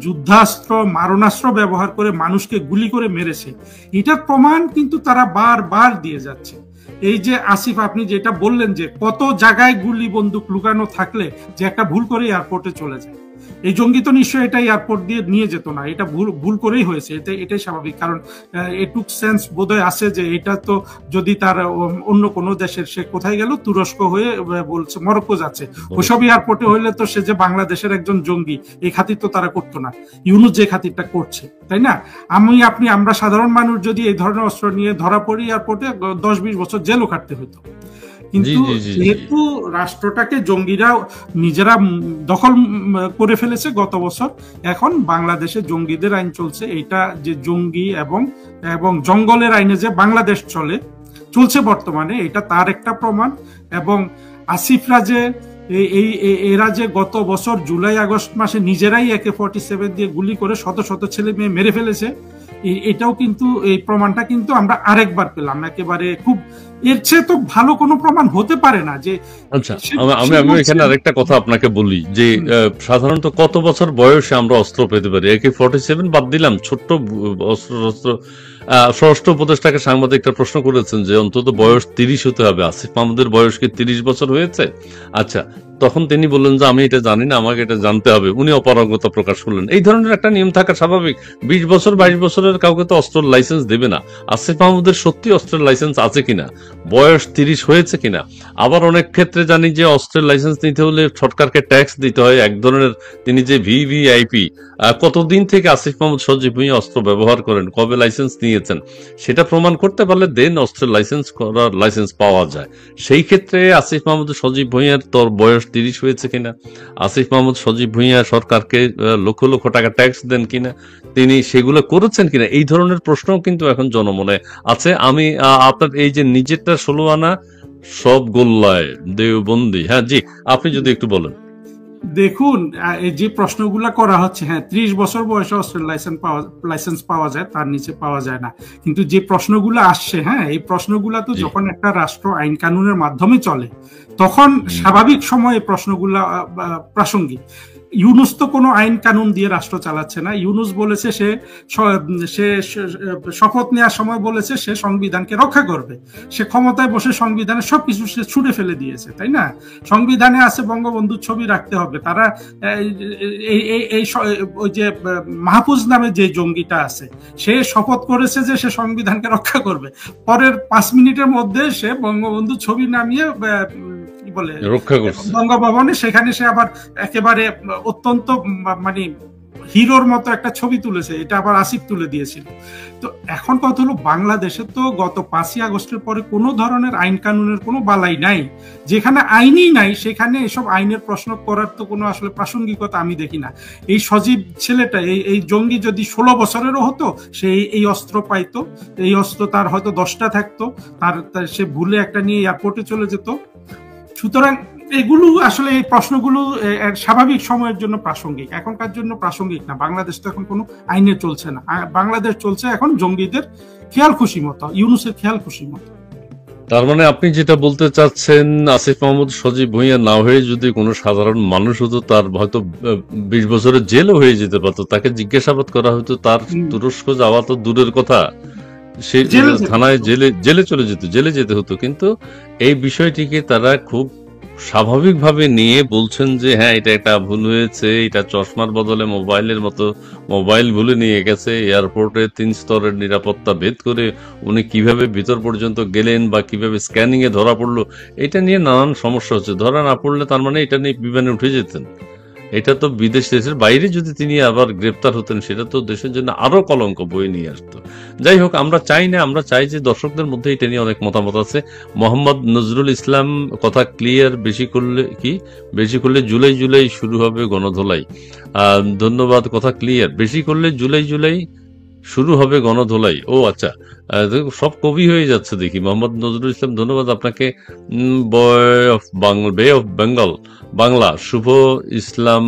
যুদ্ধাস্ত্র, মারণাস্ত্র ব্যবহার করে মানুষকে গুলি করে মেরেছে, এটার প্রমাণ কিন্তু তারা বারবার দিয়ে যাচ্ছে। এই যে আসিফ, আপনি যেটা বললেন যে কত জায়গায় গুলি বন্দুক লুকানো থাকলে যে একটা ভুল করে এয়ারপোর্টে চলে যায়, এই জঙ্গি তো নিশ্চয়ই এটা এয়ারপোর্ট দিয়ে নিয়ে যেত না, এটা ভুল করেই হয়েছে। এটাই স্বাভাবিক, কারণ এটুক সেন্স বোধহয় আছে যে এটা তো যদি তার অন্য কোনো দেশের, সে কোথায় গেল, তুরস্ক হয়ে বলছে মরক্কো যাচ্ছে, ওইসব এয়ারপোর্টে হইলে তো সে যে বাংলাদেশের একজন জঙ্গি, এই খাতির তো তারা করতো না। ইউনুস যে খাতিরটা করছে, তাই না? আমরা সাধারণ মানুষ যদি এই ধরনের অস্ত্র নিয়ে ধরা পড়ি এয়ারপোর্টে, 10-20 বছর জেলও কাটতে হইতো। কিন্তু যেহেতু রাষ্ট্রটাকে জঙ্গিরা নিজেরা দখল করে ফেলেছে গত বছর, এখন বাংলাদেশে জঙ্গিদের আইন চলছে। এটা যে জঙ্গি এবং জঙ্গলের আইনে যে বাংলাদেশ চলছে বর্তমানে, এটা তার একটা প্রমাণ। এবং আসিফরা যে এরা যে গত বছর জুলাই আগস্ট মাসে নিজেরাই AK-47 দিয়ে গুলি করে শত শত ছেলে মেয়ে মেরে ফেলেছে, এটাও কিন্তু, এই প্রমাণটা কিন্তু আমরা আরেকবার পেলাম। একেবারে খুব, এর চেয়ে তো ভালো কোনো প্রমাণ হতে পারে না। যে আচ্ছা, আমি এখানে আরেকটা কথা আপনাকে বলি, যে সাধারণত কত বছর বয়সে আমরা অস্ত্র পেতে পারি? AK-47 বাদ দিলাম, ছোট্ট অস্ত্র। স্বরাষ্ট্র উপদেষ্টাকে সাংবাদিকরা প্রশ্ন করেছেন যে অন্তত বয়স 30 হতে হবে। আসিফ মাহমুদের বয়স কি 30 বছর হয়েছে? আচ্ছা, তখন তিনি বললেন যে আমি এটা জানি না, আমাকে এটা জানতে হবে। উনি অপারগতা প্রকাশ করলেন। এই ধরনের একটা নিয়ম থাকা স্বাভাবিক। 20 বছর 22 বছরের কাউকে তো অস্ত্রের লাইসেন্স দেবে না। আসিফ মাহমুদের সত্যি অস্ত্রের লাইসেন্স আছে কিনা, বয়স 30 হয়েছে কিনা। আবার অনেক ক্ষেত্রে জানি যে অস্ত্রের লাইসেন্স নিতে হলে সরকারকে ট্যাক্স দিতে হয় এক ধরনের। তিনি যে ভিভিআইপি, কতদিন থেকে আসিফ মাহমুদ সজীব ভুঁইয়া অস্ত্র ব্যবহার করেন, কবে লাইসেন্স নিয়েছেন, সেটা প্রমাণ করতে পারলে দেন অস্ত্রের লাইসেন্স পাওয়া যায়। সেই ক্ষেত্রে আসিফ মাহমুদ সজীব ভুঁইয়ার তোর বয়স 30 হয়েছে কিনা, আসিফ মাহমুদ সজীব ভুঁইয়া সরকারকে লক্ষ লক্ষ টাকা ট্যাক্স দেন কিনা, তিনি সেগুলো করেছেন কিনা, এই ধরনের প্রশ্নও কিন্তু এখন জনমনে আছে। আমি আপনার এই যে নিজেরটা 16 আনা সব গোল্লায় দেওবন্দি, হ্যাঁ জি, আপনি যদি একটু বলেন। দেখুন, যে প্রশ্নগুলা করা হচ্ছে, হ্যাঁ 30 বছর বয়সে অস্ত্রের লাইসেন্স পাওয়া যায়, তার নিচে পাওয়া যায় না। কিন্তু যে প্রশ্নগুলো আসছে, হ্যাঁ এই প্রশ্নগুলা তো যখন একটা রাষ্ট্র আইন কানুনের মাধ্যমে চলে, তখন স্বাভাবিক সময়ে প্রশ্নগুলা প্রাসঙ্গিক। ইউনুস তো কোনো আইন কানুন দিয়ে রাষ্ট্র চালাচ্ছে না। ইউনুস বলেছে সে শপথ নেওয়ার সময় বলেছে সে সংবিধানকে রক্ষা করবে। সে ক্ষমতায় বসে সংবিধানের সবকিছু সে ছুঁড়ে ফেলে দিয়েছে, তাই না? সংবিধানে আছে বঙ্গবন্ধুর ছবি রাখতে হবে। তারা ওই যে মাহফুজ নামে যে জঙ্গিটা আছে, সে শপথ করেছে যে সে সংবিধানকে রক্ষা করবে, পরের 5 মিনিটের মধ্যে সে বঙ্গবন্ধুর ছবি নামিয়ে বলে রক্ষা করছে বঙ্গভবনে, সেখানে সে আবার একেবারে অত্যন্ত মানে হিরোর মতো একটা ছবি তুলেছে, এটা আবার আসিফ তুলে দিয়েছিল। তো এখন কথা হলো, বাংলাদেশে তো গত 5ই আগস্টের পরে কোনো ধরনের আইন কানুনের কোনো বালাই নাই। যেখানে আইনই নাই সেখানে এসব আইনের প্রশ্ন করার তো কোনো আসলে প্রাসঙ্গিকতা আমি দেখি না। এই সজীব ছেলেটা, এই জঙ্গি যদি 16 বছরেরও হতো, সে এই অস্ত্র পাইতো, এই অস্ত্র তার হয়তো 10টা থাকতো, তার সে ভুলে একটা নিয়ে এয়ারপোর্টে চলে যেত। সুতরাং এগুলো আসলে, এই প্রশ্নগুলো স্বাভাবিক সময়ের জন্য প্রাসঙ্গিক, এখনকার জন্য প্রাসঙ্গিক না। বাংলাদেশ তো এখন কোনো আইনে চলছে না, বাংলাদেশ চলছে এখন জঙ্গিদের খেয়াল খুশি মতো, ইউনুসের খেয়াল খুশি মতো। তার মানে আপনি যেটা বলতে চাচ্ছেন, আসিফ মাহমুদ সজীব ভুঁইয়া না হয়ে যদি কোনো সাধারণ মানুষ হতো, তার হয়তো 20 বছরের জেলও হয়ে যেতে পারতো। তাকে জিজ্ঞাসাবাদ করা হতো, তার তুরস্ক যাওয়া তো দূরের কথা, সে থানায় জেলে চলে যেত, জেলে যেতে হতো। কিন্তু এই বিষয়টিকে তারা খুব স্বাভাবিকভাবে নিয়ে বলছেন যে হ্যাঁ, এটা একটা ভুল হয়েছে, এটা চশমার বদলে মোবাইলের মতো, মোবাইল ভুলে নিয়ে গেছে। এয়ারপোর্টে 3 স্তরের নিরাপত্তা ভেদ করে উনি কিভাবে ভিতর পর্যন্ত গেলেন বা কিভাবে স্ক্যানিং এ ধরা পড়লো, এটা নিয়ে নানান সমস্যা হচ্ছে। ধরা না পড়লে তার মানে এটা নিয়ে বিমানে উঠে যেতেন। এটা তো দেশের বাইরে যদি তিনি আবার গ্রেপ্তার হতেন, সেটা তো দেশের জন্য আরো কলঙ্ক বয়ে নিয়ে আসতো। যাই হোক, আমরা চাই না, আমরা চাই যে দর্শকদের মধ্যে এটা নিয়ে অনেক মতামত আছে। মোহাম্মদ নজরুল ইসলাম, কথা ক্লিয়ার, বেশি করলে জুলাই শুরু হবে গণধোলাই। ধন্যবাদ, কথা ক্লিয়ার, বেশি করলে জুলাই শুরু হবে গণধোলাই। ও আচ্ছা, সব কবি হয়ে যাচ্ছে দেখি। মোহাম্মদ নজরুল ইসলাম, ধন্যবাদ আপনাকে। বে অফ বেঙ্গল বাংলা, শুভ ইসলাম,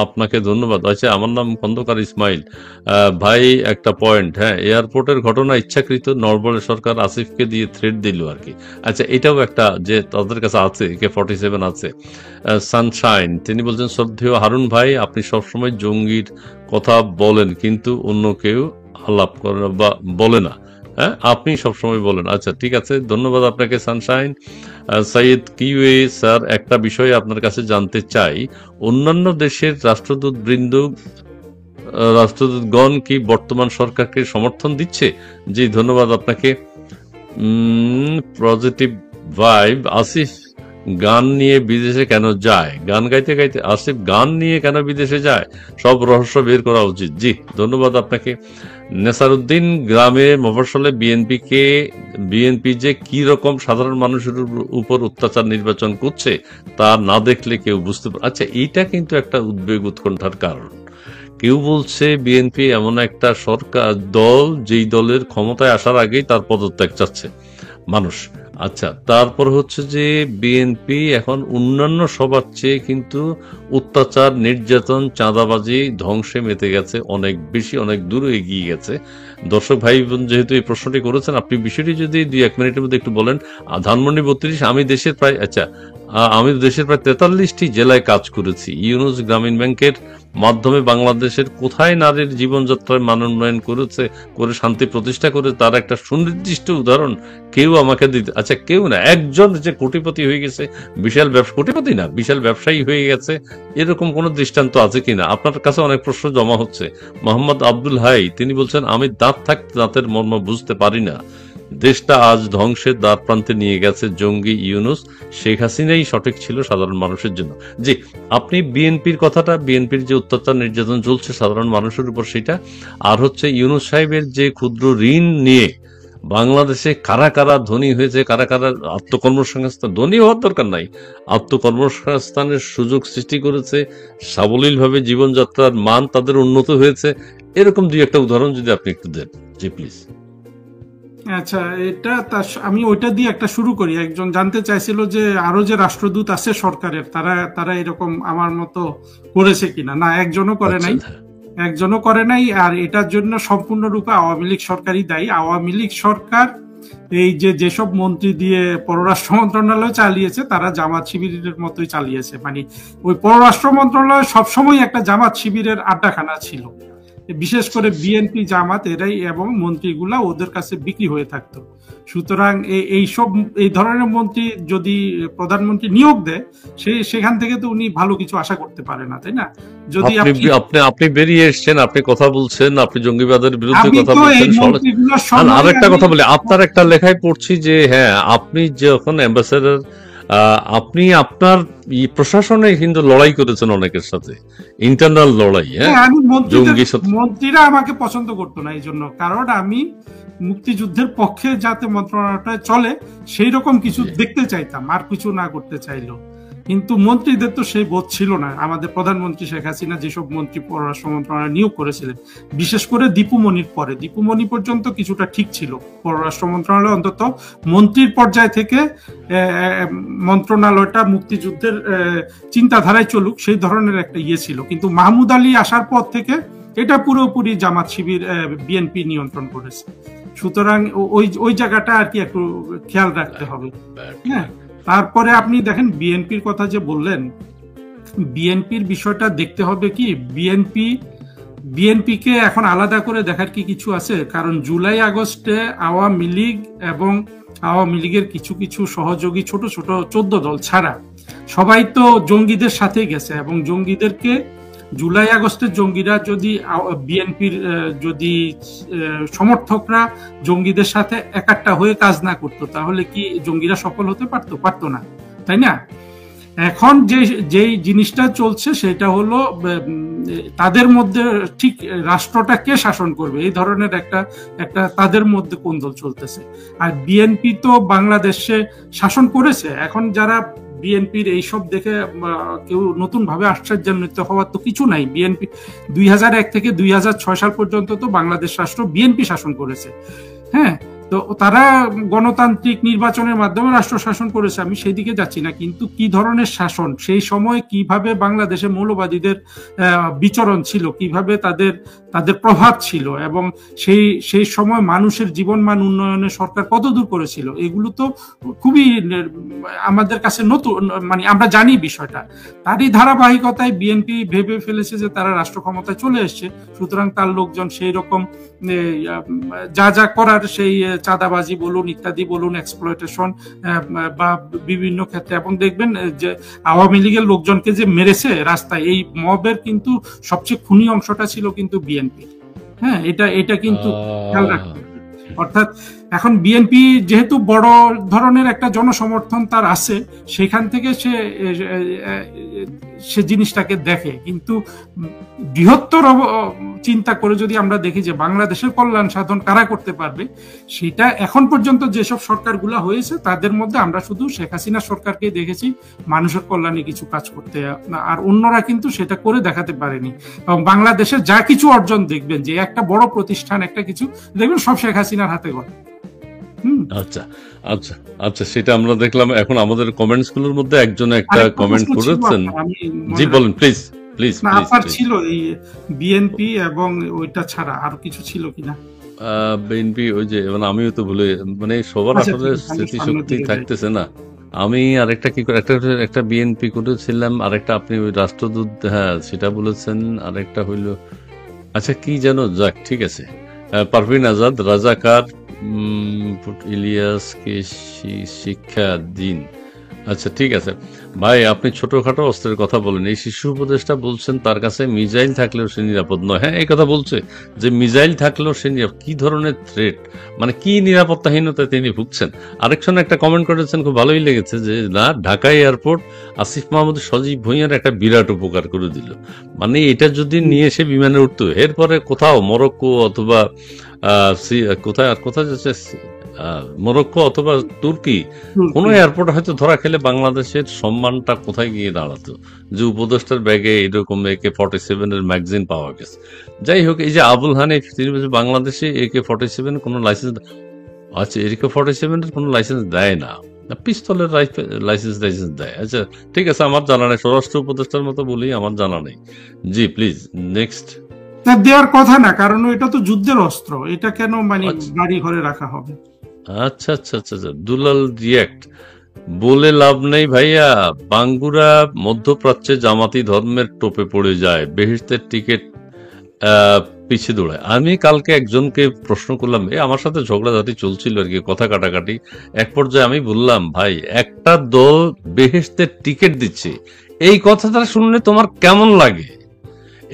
আপনাকে ধন্যবাদ। আচ্ছা, আমার নাম খন্দকার ইসমাইল। ভাই একটা পয়েন্ট, হ্যাঁ, এয়ারপোর্টের ঘটনা ইচ্ছাকৃত, নরবরে সরকার আসিফকে দিয়ে থ্রেট দিল আর কি। আচ্ছা, এটাও একটা যে তাদের কাছে আছে, AK-47 আছে। সানশাইন, তিনি বলছেন, শ্রদ্ধেয় হারুন ভাই, আপনি সবসময় জঙ্গির কথা বলেন কিন্তু অন্য কেউ আলাপ করে বা বলে না। হ্যাঁ, আপনি সবসময় বলেন। আচ্ছা, ঠিক আছে, ধন্যবাদ আপনাকে সানশাইন। সৈয়দ কিউএ স্যার, একটা বিষয় আপনার কাছে জানতে চাই, অন্যান্য দেশের রাষ্ট্রদূতগণ কি বর্তমান সরকারকে সমর্থন দিচ্ছে? জি, ধন্যবাদ আপনাকে। পজিটিভ ভাইব, আসিফ গান নিয়ে বিদেশে কেন যায়? গান গাইতে গাইতে আসিফ গান নিয়ে কেন বিদেশে যায়? সব রহস্য বের করা উচিত। জি, ধন্যবাদ আপনাকে। নেসারউদ্দিন, গ্রামে মফস্বলে বিএনপি যে কি রকম সাধারণ মানুষের উপর অত্যাচার নির্বাচন করছে তা না দেখলে কেউ বুঝতে পারে। আচ্ছা, এইটা কিন্তু একটা উদ্বেগ উৎকণ্ঠার কারণ। কেউ বলছে বিএনপি এমন একটা সরকার দল যেই দলের ক্ষমতায় আসার আগেই তার পদত্যাগ চাচ্ছে মানুষ। আচ্ছা, তারপর হচ্ছে যে বিএনপি এখন অন্যান্য সবার চেয়ে কিন্তু অত্যাচার, নির্যাতন, চাঁদাবাজি, ধ্বংসে মেতে গেছে, অনেক বেশি, অনেক দূর এগিয়ে গেছে। দর্শক ভাই বোন যেহেতু এই প্রশ্নটি করেছেন, আপনি বিষয়টি যদি 2-1 মিনিটের মধ্যে একটু বলেন। ধানমন্ডি 32, আমি দেশের প্রায় 43টি জেলায় কাজ করেছি। ইউনুস গ্রামীণ ব্যাংকের মাধ্যমে বাংলাদেশের কোথায় নারীর জীবনযাত্রায় মান উন্নয়ন করে শান্তি প্রতিষ্ঠা করে তার একটা সুনির্দিষ্ট উদাহরণ কেউ আমাকে দিতে? আচ্ছা, কেউ না, একজন যে কোটিপতি হয়ে গেছে, কোটিপতি না, বিশাল ব্যবসায়ী হয়ে গেছে, এরকম কোন দৃষ্টান্ত আছে কিনা? আপনার কাছে অনেক প্রশ্ন জমা হচ্ছে। মোহাম্মদ আব্দুল হাই, তিনি বলছেন, আমি দাঁত থাকতে দাঁতের মর্ম বুঝতে পারি না। দেশটা আজ ধ্বংসের দ্বার প্রান্তে নিয়ে গেছে জঙ্গি ইউনুস। শেখ হাসিনাই সঠিক ছিল সাধারণ মানুষের জন্য। জি, আপনি বিএনপির কথাটা, বিএনপির যে অত্যাচার নির্যাতন চলছে সাধারণ মানুষের উপর, সেটা, আর হচ্ছে ইউনুস সাহেবের যে ক্ষুদ্র ঋণ নিয়ে বাংলাদেশে কারা কারা ধনী হয়েছে, কারা কারা আত্মকর্মসংস্থান, ধনী হওয়ার দরকার নাই, আত্মকর্মসংস্থানের সুযোগ সৃষ্টি করেছে, সাবলীলভাবে জীবনযাত্রার মান তাদের উন্নত হয়েছে, এরকম 2-1টা উদাহরণ যদি আপনি একটু দেন। জি, প্লিজ। আচ্ছা, আমি ওইটা দিয়ে একটা শুরু করি। একজন জানতে চাইছিল যে আরো যে রাষ্ট্রদূত আছে সরকারের, তারা এরকম আমার মতো করেছে কিনা। না, একজনও করে নাই। আর এটার জন্য সম্পূর্ণরূপে আওয়ামী লীগ সরকারই দায়ী। আওয়ামী লীগ সরকার এই যেসব মন্ত্রী দিয়ে পররাষ্ট্র মন্ত্রণালয় চালিয়েছে তারা জামাত শিবিরের মতোই চালিয়েছে। মানে ওই পররাষ্ট্র মন্ত্রণালয় সবসময় একটা জামাত শিবিরের আড্ডাখানা ছিল, বিশেষ করে বিএনপি জামাত এরাই এবং মন্ত্রীগুলা ওদের কাছে বিক্রি হয়ে থাকতো। সুতরাং এই ধরনের মন্ত্রী যদি প্রধানমন্ত্রী নিয়োগ দেয় সেখান থেকে তো উনি ভালো কিছু আশা করতে পারে না, তাই না? যদি আপনি বেরিয়ে এসছেন, আপনি কথা বলছেন, আপনি জঙ্গিবাদের বিরুদ্ধে কথা বলছেন। আর একটা কথা বলি, আপনার একটা লেখায় পড়ছি যে হ্যাঁ আপনি যখন অ্যাম্বাসেডর আপনি আপনার প্রশাসনে কিন্তু লড়াই করেছেন অনেকের সাথে, ইন্টারনাল লড়াই। হ্যাঁ, মন্ত্রীরা আমাকে পছন্দ করতো না এই জন্য, কারণ আমি মুক্তিযুদ্ধের পক্ষে যাতে মন্ত্রণালয়টা চলে সেই রকম কিছু দেখতে চাইতাম, আর কিছু না করতে চাইলো। কিন্তু মন্ত্রীদের তো সেই বোধ ছিল না। আমাদের প্রধানমন্ত্রী শেখ হাসিনা যেসব মন্ত্রী পররাষ্ট্র মন্ত্রণালয় নিয়োগ করেছিলেন, বিশেষ করে দীপুমণির পরে, দীপুমণি পর্যন্ত কিছুটা ঠিক ছিল পররাষ্ট্র মন্ত্রণালয়, অন্তত মন্ত্রীর পর্যায় থেকে মন্ত্রণালয়টা মুক্তিযুদ্ধের চিন্তাধারায় চলুক সেই ধরনের একটা ইয়ে ছিল। কিন্তু মাহমুদ আলী আসার পর থেকে এটা পুরোপুরি জামাত শিবির বিএনপি নিয়ন্ত্রণ করেছে। সুতরাং ওই জায়গাটা আর কি একটু খেয়াল রাখতে হবে। হ্যাঁ, তারপরে আপনি দেখেন বিএনপির কথা যে বললেন, বিএনপির বিষয়টা দেখতে হবে কি, বিএনপিকে এখন আলাদা করে দেখার কি কিছু আছে? কারণ জুলাই আগস্টে আওয়ামী লীগ এবং আওয়ামী লীগের কিছু কিছু সহযোগী ছোট ছোট 14 দল ছাড়া সবাই তো জঙ্গিদের সাথে গেছে, এবং জঙ্গিদেরকে জুলাই আগস্টের জঙ্গিরা যদি বিএনপির যদি সমর্থকরা জঙ্গিদের সাথে একাট্টা হয়ে কাজ না করতো তাহলে কি জঙ্গিরা সফল হতে পারতো না, তাই না? এখন যেই জিনিসটা চলছে সেটা হলো তাদের মধ্যে ঠিক রাষ্ট্রটা কে শাসন করবে এই ধরনের একটা তাদের মধ্যে কোন্দল চলতেছে। আর বিএনপি তো বাংলাদেশে শাসন করেছে, এখন যারা বিএনপির এইসব দেখে কেউ নতুন ভাবে আশ্চর্যান্বিত হওয়ার তো কিছু নাই। বিএনপি 2001 থেকে 2006 সাল পর্যন্ত তো বাংলাদেশ রাষ্ট্র বিএনপি শাসন করেছে। হ্যাঁ, তো তারা গণতান্ত্রিক নির্বাচনের মাধ্যমে রাষ্ট্র শাসন করেছে, আমি সেই দিকে যাচ্ছি না। কিন্তু কি ধরনের শাসন, সেই সময় কিভাবে বাংলাদেশে মৌলবাদীদের বিচরণ ছিল, কিভাবে তাদের প্রভাব ছিল, এবং সেই সময় মানুষের জীবনমান উন্নয়নে সরকার কতদূর করেছিল, এগুলো তো খুবই আমাদের কাছে নতুন, মানে আমরা জানি বিষয়টা। তারই ধারাবাহিকতায় বিএনপি ভেবে ফেলেছে যে তারা রাষ্ট্র ক্ষমতায় চলে এসছে, সুতরাং তার লোকজন সেই রকম যা করার, সেই চাঁদাবাজি বলুন, ইত্যাদি বলুন, এক্সপ্লয়টেশন বা বিভিন্ন ক্ষেত্রে, এবং দেখবেন যে আওয়ামী লীগের লোকজনকে যে মেরেছে রাস্তায়, এই মবের কিন্তু সবচেয়ে খুনি অংশটা ছিল কিন্তু বিএনপি। হ্যাঁ, এটা কিন্তু খেয়াল রাখতে। অর্থাৎ এখন বিএনপি যেহেতু বড় ধরনের একটা জনসমর্থন তার আছে, সেখান থেকে সে জিনিসটাকে দেখে। কিন্তু বৃহত্তর চিন্তা করে যদি আমরা দেখি যে বাংলাদেশের কল্যাণ সাধন কারা করতে পারবে, সেটা এখন পর্যন্ত যেসব সরকারগুলো হয়েছে তাদের মধ্যে আমরা শুধু শেখ হাসিনা সরকারকে দেখেছি মানুষের কল্যাণে কিছু কাজ করতে, আর অন্যরা কিন্তু সেটা করে দেখাতে পারেনি। এবং বাংলাদেশের যা কিছু অর্জন দেখবেন, যে একটা বড় প্রতিষ্ঠান, একটা কিছু দেখবেন, সব শেখ হাসিনার হাতে গড়া। আচ্ছা আচ্ছা আচ্ছা, সেটা আমরা দেখলাম। এখন আমাদের কমেন্টস গুলোর মধ্যে একজন একটা কমেন্ট করেছেন, জি বলেন প্লিজ প্লিজ। আপনার ছিল এই বিএনপি এবং ওইটা ছাড়া আর কিছু ছিল কিনা? বিএনপি ওই যে, মানে আমিও তো ভুলে, মানে সবার আসলে স্মৃতিশক্তি থাকতেছে না। আমি আরেকটা কি করে একটা বিএনপি করেছিলাম, আরেকটা আপনি ওই রাষ্ট্রদূত, হ্যাঁ সেটা বলেছেন, আরেকটা হইল আচ্ছা কি যেন, যাক ঠিক আছে, পারভিন আজাদ, রাজাকার, ইলিয়াসকে শিক্ষা দিন। আচ্ছা ঠিক আছে ভাই, আপনি ছোটখাটো অস্ত্রের কথা বলেন। এই শিশু উপদেষ্টা বলছেন তার কাছে মিসাইল থাকলেও সে নিরাপদ নয়। হ্যাঁ, এই কথা বলছে যে মিসাইল থাকলেও সে নিরাপদ। কি ধরনের থ্রেট, মানে কি নিরাপত্তাহীনতায় তিনি ভুগছেন। আরেকজন একটা কমেন্ট করেছেন, খুব ভালোই লেগেছে, যে না ঢাকা এয়ারপোর্ট আসিফ মাহমুদ সজীব ভুঁইয়ার একটা বিরাট উপকার করে দিল। মানে এটা যদি নিয়ে এসে বিমানে উঠতো, এরপরে কোথাও মরক্কো অথবা কোথায় যাচ্ছে, মরক্কো অথবা তুর্কি কোন এয়ারপোর্ট হয়তো ধরা খেলে বাংলাদেশের সম্মানটা কোথায় গিয়ে দাঁড়াতো, যে উপদেষ্টার ব্যাগে এরকম AK-47 এর ম্যাগাজিন পাওয়া গেছে। যাই হোক, এই যে আবুল হানিফ, তিনি বলছে বাংলাদেশে AK-47 কোনো লাইসেন্স, আচ্ছা AK-47 এর কোনো লাইসেন্স দেয় না, পিস্তলের লাইসেন্স দেয়। আচ্ছা ঠিক আছে, আমার জানা নেই, স্বরাষ্ট্র উপদেষ্টার মতো বলি আমার জানা নেই। জি প্লিজ নেক্সট। দেওয়ার কথা না, কারণ এটা তো যুদ্ধের অস্ত্র, এটা কেন মানে বাড়ি ঘরে রাখা হবে? আচ্ছা আচ্ছা আচ্ছা আচ্ছা, দুলাল রিয়াক্ট বলে লাভ নেই ভাইয়া, বাঙ্গুরা মধ্যপ্রাচ্যে জামাতি ধর্মের টোপে পড়ে যায়, বেহেশতের টিকিট পিছিয়ে দৌড়ায়। আমি কালকে একজনকে প্রশ্ন করলাম, আমার সাথে ঝগড়াঝাটি চলছিল আর কি, কথা কাটাকাটি। এক পর্যায়ে আমি বললাম, ভাই একটা দল বেহেশতের টিকিট দিচ্ছে, এই কথাটা শুনলে তোমার কেমন লাগে?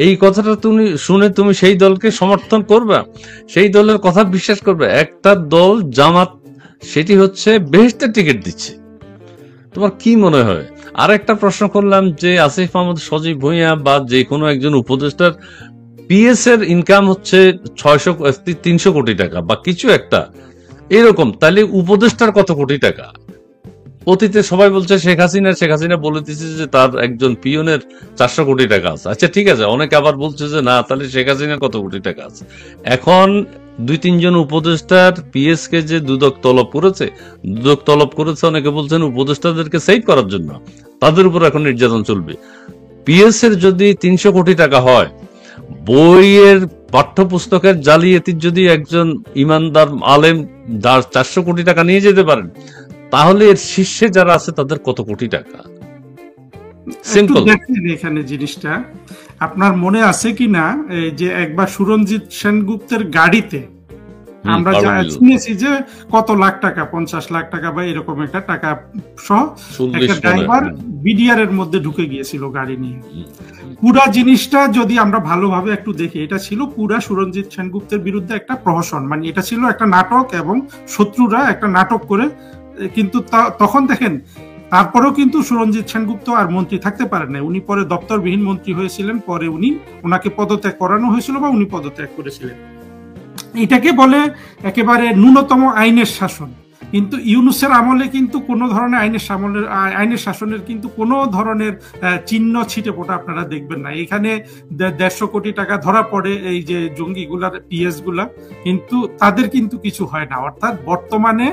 এই কথাটা তুমি শুনে তুমি সেই দলকে সমর্থন করবা, সেই দলের কথা বিশ্বাস করবে? একটা দল জামাত, সেটি হচ্ছে বেহেশতের টিকিট দিচ্ছে, তোমার কি মনে হয়? আর একটা প্রশ্ন করলাম যে আসিফ মাহমুদ সজীব ভুঁইয়া বা যে কোনো একজন উপদেষ্টার পিএস এর ইনকাম হচ্ছে 300 কোটি টাকা বা কিছু একটা এরকম, তাহলে উপদেষ্টার কত কোটি টাকা? অতীতে সবাই বলছে শেখ হাসিনা বলে দিচ্ছে যে তার একজন পিয়নের 400 কোটি টাকা আছে। আচ্ছা ঠিক আছে, অনেকে আবার বলছে যে না, তাহলে শেখ হাসিনার কত কোটি টাকা আছে? এখন 2-3 জন উপদেষ্টার পিএস কে যে দুদক তলব করেছে, অনেকে বলছেন উপদেষ্টাদেরকে সেভ করার জন্য, তাদের উপর এখন নির্যাতন চলবে। পিএস এর যদি 300 কোটি টাকা হয়, বইয়ের পাঠ্যপুস্তকের জালিয়াতির যদি একজন ইমানদার আলেম 400 কোটি টাকা নিয়ে যেতে পারেন, তাহলে এর শীর্ষে যারা আছে তাদের কত কোটি টাকা? সিম্পল। দেখেন এখানে জিনিসটা আপনার মনে আছে কিনা, এই যে একবার সুরঞ্জিত সেনগুপ্তের গাড়িতে আমরা যা শুনেছি যে কত লাখ টাকা, 50 লাখ টাকা বা এরকম একটা টাকা সহ একটা ড্রাইভার বিডিআর এর মধ্যে ঢুকে গিয়েছিল গাড়ি নিয়ে। পুরা জিনিসটা যদি আমরা ভালোভাবে একটু দেখি, এটা ছিল পুরা সুরঞ্জিত সেনগুপ্তের বিরুদ্ধে একটা প্রহসন, মানে এটা ছিল একটা নাটক এবং শত্রুরা একটা নাটক করে। কিন্তু তখন দেখেন, তারপরেও কিন্তু সুরঞ্জিত সেনগুপ্ত আর মন্ত্রী থাকতে পারেন না, উনি পরে দপ্তরবিহীন মন্ত্রী হয়েছিলেন, পরে ওনাকে পদত্যাগ করানো হয়েছিল বা উনি পদত্যাগ করেছিলেন। এটাকে বলে একেবারে ন্যূনতম আইনের শাসন। কিন্তু ইউনূসের আমলে কিন্তু কোনো ধরনের আইনের শাসনের কিন্তু কোনো ধরনের চিহ্ন ছিটে ফোটা আপনারা দেখবেন না। এখানে 150 কোটি টাকা ধরা পড়ে এই যে জঙ্গিগুলার পিএস গুলা, কিন্তু তাদের কিন্তু কিছু হয় না। অর্থাৎ বর্তমানে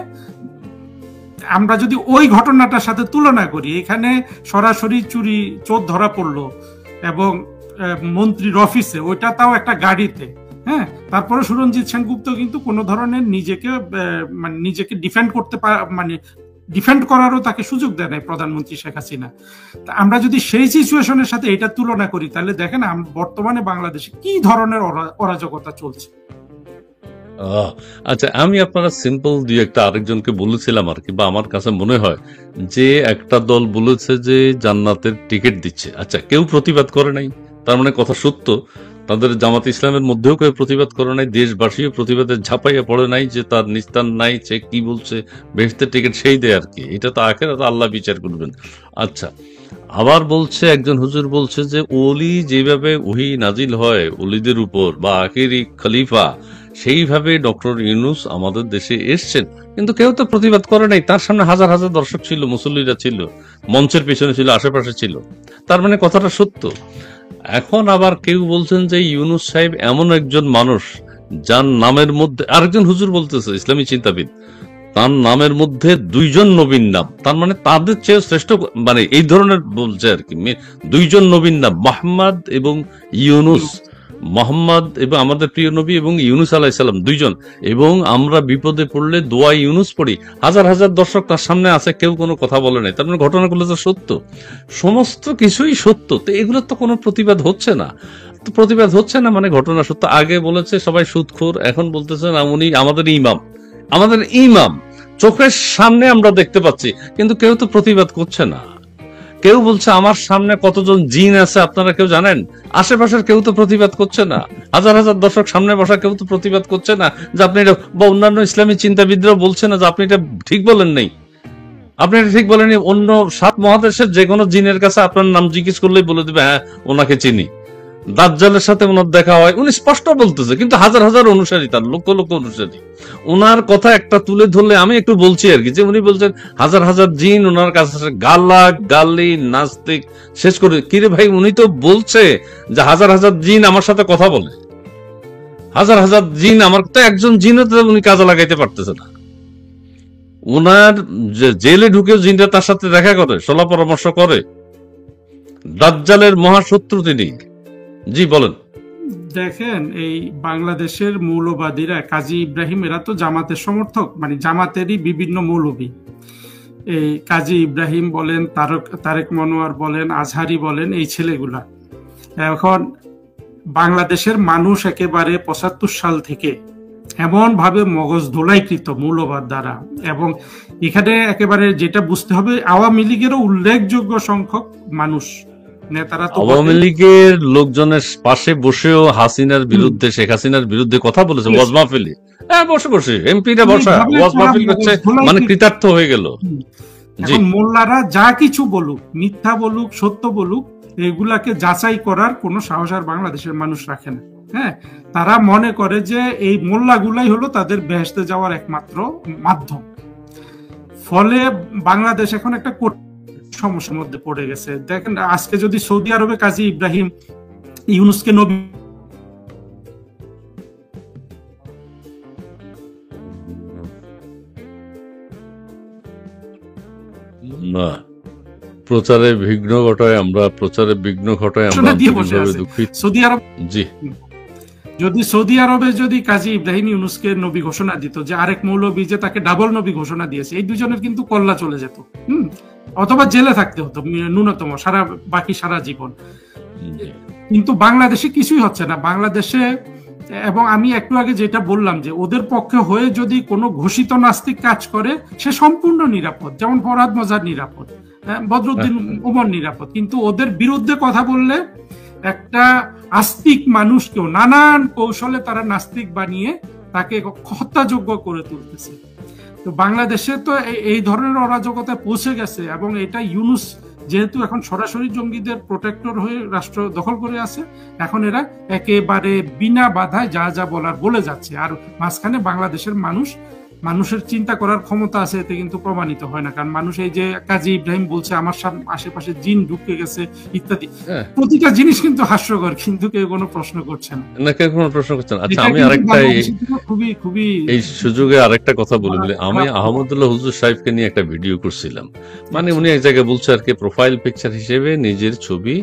আমরা যদি ওই ঘটনাটার সাথে তুলনা করি, এখানে সরাসরি চোর ধরা পড়লো এবং মন্ত্রীর অফিসে, ওইটা তাও একটা গাড়িতে। হ্যাঁ, তারপরে সুরঞ্জিত সেনগুপ্ত কিন্তু কোনো ধরনের নিজেকে ডিফেন্ড করারও তাকে সুযোগ দেয় নাই প্রধানমন্ত্রী শেখ হাসিনা। আমরা যদি সেই সিচুয়েশনের সাথে এটা তুলনা করি, তাহলে দেখেন বর্তমানে বাংলাদেশে কি ধরনের অরাজকতা চলছে। আচ্ছা, আমি আপনারা সিম্পল দিয়ে একটা আরেকজনকে বলেছিলাম আর কি, বা আমার কাছে মনে হয় যে একটা দল বলেছে যে জান্নাতের টিকিট দিচ্ছে। আচ্ছা, কেউ প্রতিবাদ করে নাই, তার মানে কথা সত্য। তাদের জামাত ইসলামের মধ্যেও কেউ প্রতিবাদ করে নাই, দেশবাসীও প্রতিবাদের ঝাঁপাইয়া পড়ে নাই যে তার নিস্তার নাই, সে কি বলছে বেহেশতের টিকিট সেই দেয় আর কি। এটা তো আখেরাতে আল্লাহ বিচার করবেন। আচ্ছা, আবার বলছে একজন হুজুর বলছে যে ওলি যেভাবে ওহী নাজিল হয় ওলিদের উপর বা আখেরি খলিফা, সেইভাবে ডক্টর ইউনূস আমাদের দেশে এসছেন, কিন্তু কেউ তো প্রতিবাদ করে নাই। তার সামনে হাজার হাজার দর্শক ছিল, মুসল্লিরা ছিল, মঞ্চের পিছনে ছিল, আশেপাশে ছিল, তার মানে কথাটা সত্য। এখন আবার কেউ বলছেন যে ইউনূস সাহেব এমন একজন মানুষ যার নামের মধ্যে, আরেকজন হুজুর বলতেছে ইসলামী চিন্তাবিদ, তার নামের মধ্যে 2 জন নবীর নাম, তার মানে তাদের চেয়ে শ্রেষ্ঠ, মানে এই ধরনের বলছে আর কি। 2 জন নবীর নাম, মোহাম্মদ এবং ইউনূস, মোহাম্মদ এবং আমাদের প্রিয় নবী এবং ইউনূস আলাইহিস সালাম 2 জন। এবং আমরা বিপদে পড়লে দোয়া ইউনূস পড়ি। হাজার হাজার দর্শক তার সামনে আছে, কেউ কোনো কথা বলে নাই। তার মানে ঘটনাগুলো তো সত্য, সমস্ত কিছুই সত্য। তো এগুলোর তো কোনো প্রতিবাদ হচ্ছে না। তো প্রতিবাদ হচ্ছে না মানে ঘটনা সত্য। আগে বলেছে সবাই সুদখোর, এখন বলতেছে না উনি আমাদের ইমাম, চোখের সামনে আমরা দেখতে পাচ্ছি, কিন্তু কেউ তো প্রতিবাদ করছে না। কেউ বলছে আমার সামনে কতজন জিন আছে আপনারা কেউ জানেন? আশেপাশের কেউ তো প্রতিবাদ করছে না। হাজার হাজার দর্শক সামনে বসা, কেউ তো প্রতিবাদ করছে না যে আপনি এটা, বা অন্যান্য ইসলামী চিন্তাবিদরাও বলছে না যে আপনি এটা ঠিক বলেন নাই, আপনি এটা ঠিক বলেননি। অন্য 7 মহাদেশের যে কোনো জিনের কাছে আপনার নাম জিজ্ঞেস করলেই বলে দিবে হ্যাঁ ওনাকে চিনি। দাজ্জালের সাথে ওনার দেখা হয়, উনি স্পষ্ট বলতেছে, কিন্তু হাজার হাজার অনুসারী, তার লক্ষ লক্ষ অনুসারী। ওনার কথা একটা তুলে ধরলে আমি একটু বলছি আর কি, যে উনি বলছেন হাজার হাজার জিন ওনার কাছে, গালি নাস্তিক শেষ করে। কিরে ভাই, উনি তো বলছে যে হাজার হাজার জিন আমার সাথে কথা বলে, হাজার হাজার জিন, আমার তো একজন জিনও তো উনি কাজে লাগাইতে পারতেছে না। ওনার জেলে ঢুকেও জিনরা তার সাথে দেখা করে, সলা পরামর্শ করে। দাজ্জালের মহাশত্রু তিনি। জি বলেন। দেখেন, এই বাংলাদেশের মৌলবাদীরা, কাজী ইব্রাহিম, এরা তো জামাতের সমর্থক, মানে জামাতেরই বিভিন্ন মৌলবী। এই কাজী ইব্রাহিম বলেন, তারেক মনোয়ার বলেন, আজহারি বলেন, এই ছেলেগুলা এখন বাংলাদেশের মানুষ একেবারে ৭৫ সাল থেকে এমন ভাবে মগজ ধোলাইকৃত মৌলবাদ দ্বারা, এবং এখানে একেবারে যেটা বুঝতে হবে, আওয়ামী লীগেরও উল্লেখযোগ্য সংখ্যক মানুষ, নেতারা তো আওয়ামী লীগের লোকজনের পাশে বসেও হাসিনার বিরুদ্ধে, শেখ হাসিনার বিরুদ্ধে কথা বলেছে ওয়াজ মাহফিলে। হ্যাঁ, বসে বসে এমপিরা বসা ওয়াজ মাহফিল করছে, মানে কৃতার্থ হয়ে গেল। এখন মোল্লারা যা কিছু বলুক, মিথ্যা বলুক, সত্য বলুক, এগুলাকে যাচাই করার কোনো সাহস আর বাংলাদেশের মানুষ রাখে না। হ্যাঁ, তারা মনে করে যে এই মোল্লাগুলাই হলো তাদের বেহেশতে যাওয়ার একমাত্র মাধ্যম। ফলে বাংলাদেশ এখন একটা সমস্যার মধ্যে পড়ে গেছে। দেখেন, আজকে যদি সৌদি আরবে কাজী ইব্রাহিম ইউনুসকে নবী না, প্রচারে বিঘ্ন ঘটায়, আমরা দুঃখিত। সৌদি আরব, জি, যদি সৌদি আরবে যদি কাজী ইব্রাহিম ইউনুসকে নবী ঘোষণা দিত, যে আরেক মৌলবী যে তাকে ডাবল নবী ঘোষণা দিয়েছে, এই দুজনের কিন্তু কল্লা চলে যেত, অথবা জেলে থাকতে হতো ন্যূনতম বাকি সারা জীবন। কিন্তু বাংলাদেশে কিছুই হচ্ছে না। বাংলাদেশে, এবং আমি একটু আগে যেটা বললাম, যে ওদের পক্ষে হয়ে যদি কোনো ঘোষিত নাস্তিক কাজ করে, সে সম্পূর্ণ নিরাপদ, যেমন ফরহাদ মজার নিরাপদ, বদরুদ্দিন ওমর নিরাপদ। কিন্তু ওদের বিরুদ্ধে কথা বললে একটা আস্তিক মানুষকেও নানান কৌশলে তারা নাস্তিক বানিয়ে তাকে হত্যাযোগ্য করে তুলতেছে। তো বাংলাদেশে তো এই ধরনের অরাজকতায় পৌঁছে গেছে, এবং এটা ইউনুস যেহেতু এখন সরাসরি জঙ্গিদের প্রোটেক্টর হয়ে রাষ্ট্র দখল করে আছে, এখন এরা একেবারে বিনা বাধায় যা যা বলার বলে যাচ্ছে। আর মাঝখানে বাংলাদেশের মানুষের চিন্তা করার ক্ষমতা আছে, এতে কিন্তু প্রমাণিত হয় না। কারণ মানুষ, এই যে কাজী ইব্রাহিম বলছে আমার আশেপাশে জিন ঢুকে গেছে ইত্যাদি, প্রতিটা জিনিস কিন্তু হাস্যকর, কিন্তু কেউ কোনো প্রশ্ন করছে না। আচ্ছা, আমি এই সুযোগে আরেকটা কথা বলি। আমি আহমদুল্লাহ হুজুর সাহেবকে নিয়ে একটা ভিডিও করছিলাম, মানে উনি এক জায়গায় বলছে আর কি, প্রোফাইল পিকচার হিসেবে নিজের ছবি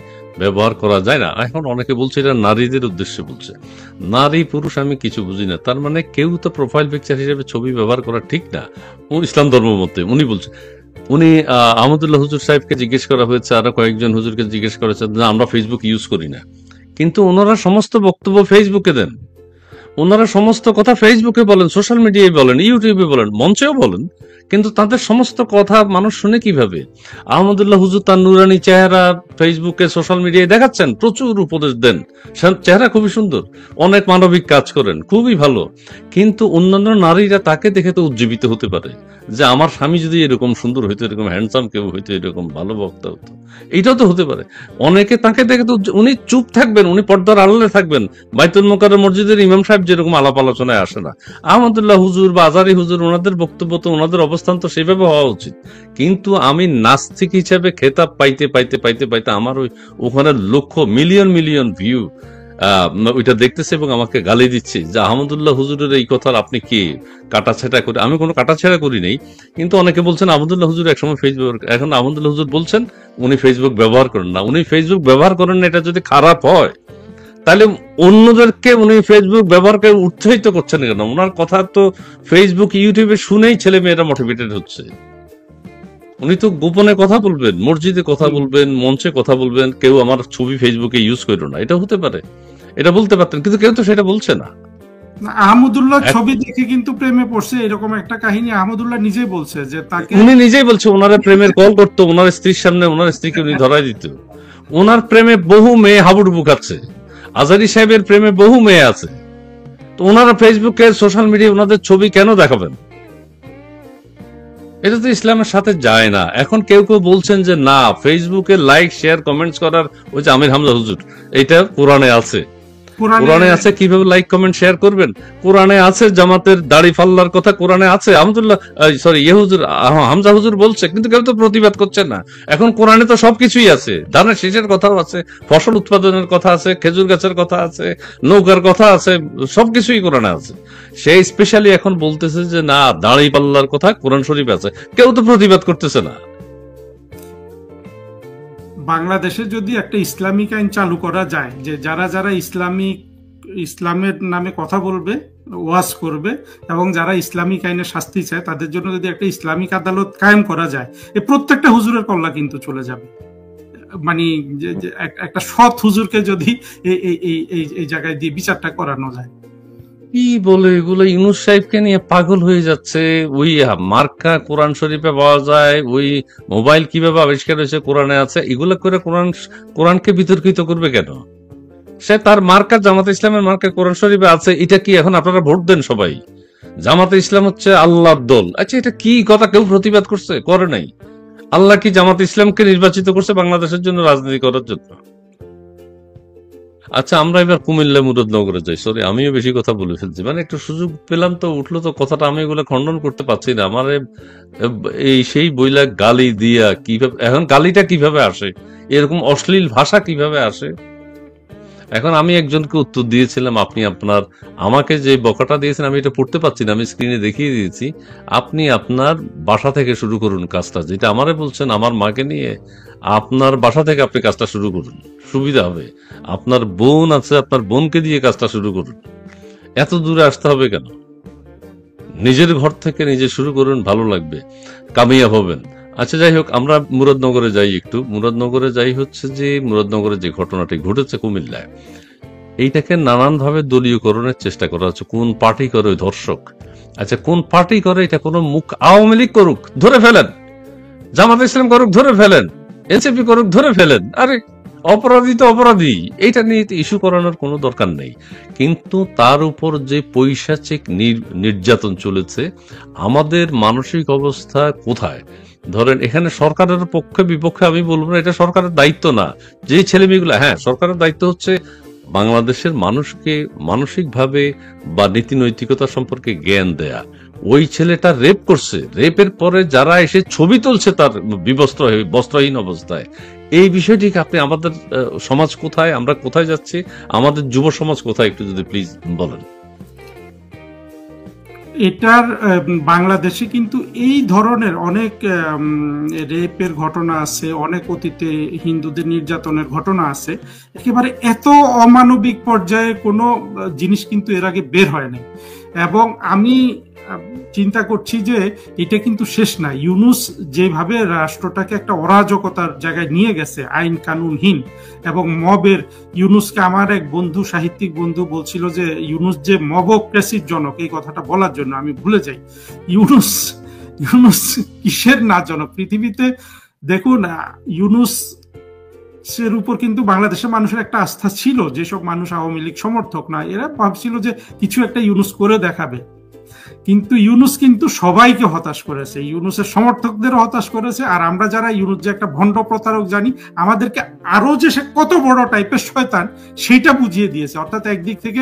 ব্যবহার করা যায় না। এখন অনেকে বলছে এটা নারীদের উদ্দেশ্যে বলছে। নারী পুরুষ আমি কিছু বুঝি না, তার মানে কেউ তো প্রোফাইল পিকচার হিসেবে ছবি ব্যবহার করা ঠিক না ইসলাম ধর্ম মতে। উনি বলছে, উনি আহমদুল্লাহ হুজুর সাহেবকে জিজ্ঞেস করা হয়েছে, আরো কয়েকজন হুজুরকে জিজ্ঞেস করেছে, না আমরা ফেসবুক ইউজ করি না, কিন্তু ওনারা সমস্ত বক্তব্য ফেসবুকে দেন, ওনারা সমস্ত কথা ফেসবুকে বলেন, সোশ্যাল মিডিয়ায় বলেন, ইউটিউবে বলেন, মঞ্চেও বলেন, কিন্তু তাদের সমস্ত কথা মানুষ শুনে কিভাবে? আহমদুল্লাহ হুজুর তার নুরানি চেহারা ফেসবুকে, সোশ্যাল মিডিয়ায় দেখাচ্ছেন, প্রচুর উপদেশ দেন, চেহারা খুবই সুন্দর, অনেক মানবিক কাজ করেন, খুবই ভালো। কিন্তু অন্যান্য নারীরা তাকে দেখে তো উজ্জীবিত হতে পারে যে আমার স্বামী যদি এরকম সুন্দর হইতো, এরকম হ্যান্ডসাম কেউ হইতো, এরকম ভালো বক্তা হতো, এইটাও তো হতে পারে। অনেকে তাকে দেখে তো, উনি চুপ থাকবেন, উনি পর্দার আড়ালে থাকবেন, বাইতুল মোকাররম মসজিদের ইমাম সাহেব যেরকম আলাপ আলোচনায় আসে না, আহমদুল্লাহ হুজুর বা আজারি হুজুর, ওনাদের বক্তব্য তো, ওনাদের অবস্থান তো সেভাবে হওয়া উচিত। কিন্তু আমি নাস্তিক হিসেবে খেতাব পাইতে পাইতে পাইতে পাইতে আমার ওখানে লক্ষ মিলিয়ন ভিউ ওইটা দেখতেছে এবং আমাকে গালি দিচ্ছে যে আহমদুল্লাহ হুজুরের এই কথার আপনি কি কাটাছেড়া করে? আমি কোনো কাটাছেড়া করি নাই, কিন্তু অনেকে বলছেন আহমদুল্লাহ হুজুর একসময় ফেসবুক, এখন আহমদুল্লাহ হুজুর বলছেন উনি ফেসবুক ব্যবহার করেন না। উনি ফেসবুক ব্যবহার করেন না, এটা যদি খারাপ হয় তাহলে অন্যদেরকে উনি ফেসবুক ব্যবহার করে উৎসাহিত করছেন কেন? ওনার কথা তো ফেসবুক ইউটিউবে শুনেই ছেলে মেয়েরা মোটিভেটেড হচ্ছে। উনি তো গোপনে কথা বলবেন, মসজিদে কথা বলবেন, মঞ্চে কথা বলবেন, কেউ আমার ছবি ফেসবুকে ইউজ করো না, এটা হতে পারে, এটা বলতে পারতেন, কিন্তু কেউ তো সেটা বলছে না। আহমদুল্লাহ ছবি দেখে কিন্তু প্রেমে পড়ছে, এরকম একটা কাহিনী আহমদুল্লাহ নিজেই বলছে, যে তাকে উনি নিজেই বলছে ওনারা প্রেমের কল করতো, ওনার স্ত্রীর সামনে ওনার স্ত্রীকে উনি ধরাই দিত। ওনার প্রেমে বহু মেয়ে হাবুডুবু খাচ্ছে, আজারি সাহেবের প্রেমে বহু মেয়ে আছে, তো ওনারা ফেসবুকে সোশ্যাল মিডিয়া ওনাদের ছবি কেন দেখাবেন? এটা তো ইসলামের সাথে যায় না। এখন কেউ কেউ বলছেন যে না, ফেসবুকে লাইক শেয়ার কমেন্টস করার, ওই যে আমির হামজা হুজুর, এটা কোরআনে আছে। কোরআনে আছে কিভাবে লাইক কমেন্ট শেয়ার করবেন, কোরআনে আছে জামাতের দাড়ি ফাল্লার কথা কোরআনে আছে। আহমদুল্লাহ হামজা হুজুর বলছে, কিন্তু কেউ তো প্রতিবাদ করছে না। এখন কোরআনে তো সবকিছুই আছে, ধানের শীষের কথাও আছে, ফসল উৎপাদনের কথা আছে, খেজুর গাছের কথা আছে, নৌকার কথা আছে, সবকিছুই কোরআনে আছে। সে স্পেশালি এখন বলতেছে যে না, দাড়ি পাল্লার কথা কোরআন শরীফ আছে, কেউ তো প্রতিবাদ করতেছে না। বাংলাদেশে যদি একটা ইসলামিক আইন চালু করা যায়, যে যারা যারা ইসলামিক ইসলামের নামে কথা বলবে, ওয়াজ করবে, এবং যারা ইসলামিক আইনে শাস্তি চায় তাদের জন্য যদি একটা ইসলামিক আদালত কায়েম করা যায়, এই প্রত্যেকটা হুজুরের কল্লা কিন্তু চলে যাবে। মানে একটা সৎ হুজুরকে যদি এই জায়গায় দিয়ে বিচারটা করানো যায়। কি বলে এগুলো? ইউনূস সাহেবকে নিয়ে পাগল হয়ে যাচ্ছে। ওই মার্কা কোরআন শরীফে পাওয়া যায়, ওই মোবাইল কিভাবে আবিষ্কার হয়েছে কোরআনে আছে, এগুলো করে কোরআনকে বিতর্কিত করবে কেন? সে তার মার্কা জামাতে ইসলামের মার্কা কোরআন শরীফে আছে, এটা কি এখন আপনারা ভোট দেন সবাই? জামাতে ইসলাম হচ্ছে আল্লাহর দল। আচ্ছা, এটা কি কথা? কেউ প্রতিবাদ করছে? করে নাই। আল্লাহ কি জামাতে ইসলামকে নির্বাচিত করছে বাংলাদেশের জন্য, রাজনীতি করার জন্য? আচ্ছা, আমরা এবার কুমিল্লা মুরাদনগরে যাই। সরি, আমিও বেশি কথা বলে ফেলছি। মানে একটু সুযোগ পেলাম তো উঠলো তো কথাটা, আমি এগুলো খণ্ডন করতে পারছি না। আমার এই সেই বইলা গালি দিয়া কিভাবে, এখন গালিটা কিভাবে আসে, এরকম অশ্লীল ভাষা কিভাবে আসে? এখন আমি একজনকে উত্তর দিয়েছিলাম, আপনি আমাকে যে বকাটা দিয়েছেন আমি এটা পড়তে পারছি না, আমি স্ক্রিনে দেখিয়ে দিয়েছি। আপনি আপনার বাসা থেকে শুরু করুন কাজটা, যেটা আমারে বলছেন আমার মাকে নিয়ে। আপনার বাসা থেকে আপনি কাজটা শুরু করুন, সুবিধা হবে। আপনার বোন আছে, আপনার বোনকে দিয়ে কাজটা শুরু করুন। এত দূরে আসতে হবে কেন? নিজের ঘর থেকে নিজে শুরু করুন, ভালো লাগবে, কামিয়াব হবেন। আচ্ছা, যাই হোক, আমরা মুরাদনগরে যাই একটু। মুরাদনগরে যাই হচ্ছে যে মুরাদনগরে যে ঘটনাটি ঘটেছে কুমিল্লায়, এইটাকে নানানভাবে দলীয়করণের চেষ্টা করা হচ্ছে। কোন পার্টি করে ওই ধর্ষক? আচ্ছা, কোন পার্টি করে এটা? কোন মুখ আওয়ামী লীগ করুক, ধরে ফেলেন। জামাত ইসলাম করুক, ধরে ফেলেন। এনসিপি করুক, ধরে ফেলেন। আরে অপরাধী তো অপরাধী, এটা নিয়ে ইস্যু করানোর কোনো দরকার নেই। কিন্তু তার উপর যে পৈশাচিক নির্যাতন চলেছে, আমাদের মানসিক অবস্থা কোথায়? ধরেন, এখানে সরকারের পক্ষে বিপক্ষে আমি বলবো না, এটা সরকারের দায়িত্ব না। যে ছেলে মেয়েগুলো, হ্যাঁ, সরকারের দায়িত্ব হচ্ছে বাংলাদেশের মানুষকে মানসিকভাবে বা নীতি নৈতিকতা সম্পর্কে জ্ঞান দেয়া। ওই ছেলেটা রেপ করছে, রেপের পরে যারা এসে ছবি তুলছে তার বস্ত্রহীন অবস্থায়, এই বিষয়টিকে আপনি, আমাদের সমাজ কোথায়, আমরা কোথায় যাচ্ছি, আমাদের যুব সমাজ কোথায়, একটু যদি প্লিজ বলেন। এটার বাংলাদেশে কিন্তু এই ধরনের অনেক রেপের ঘটনা আছে, অনেক অতীতে হিন্দুদের নির্যাতনের ঘটনা আছে। একেবারে এত অমানবিক পর্যায়ে কোনো জিনিস কিন্তু এর আগে বের হয় নাই। এবং আমি চিন্তা করছি যে এটা কিন্তু শেষ না। ইউনূস যেভাবে রাষ্ট্রটাকে একটা অরাজকতার জায়গায় নিয়ে গেছে, আইন কানুনহীন এবং মবের, ইউনূসকে আমার এক বন্ধু, সাহিত্যিক বন্ধু বলছিল যে ইউনূস যে মবক্রেসির জনক, এই কথাটা বলার জন্য আমি ভুলে যাই। ইউনূস কিসের না জনক পৃথিবীতে? দেখুন, ইউনূস এর উপর কিন্তু বাংলাদেশের মানুষের একটা আস্থা ছিল। যেসব মানুষ আওয়ামী লীগ সমর্থক না, এরা ভাবছিল যে কিছু একটা ইউনূস করে দেখাবে। কিন্তু ইউনূস কিন্তু সবাইকে হতাশ করেছে, ইউনূসের সমর্থকদেরও হতাশ করেছে। আর আমরা যারা ইউনূস যে একটা ভণ্ড প্রতারক জানি, আমাদেরকে আরো যে সে কত বড় টাইপের শয়তান সেটা বুঝিয়ে দিয়েছে। অর্থাৎ একদিক থেকে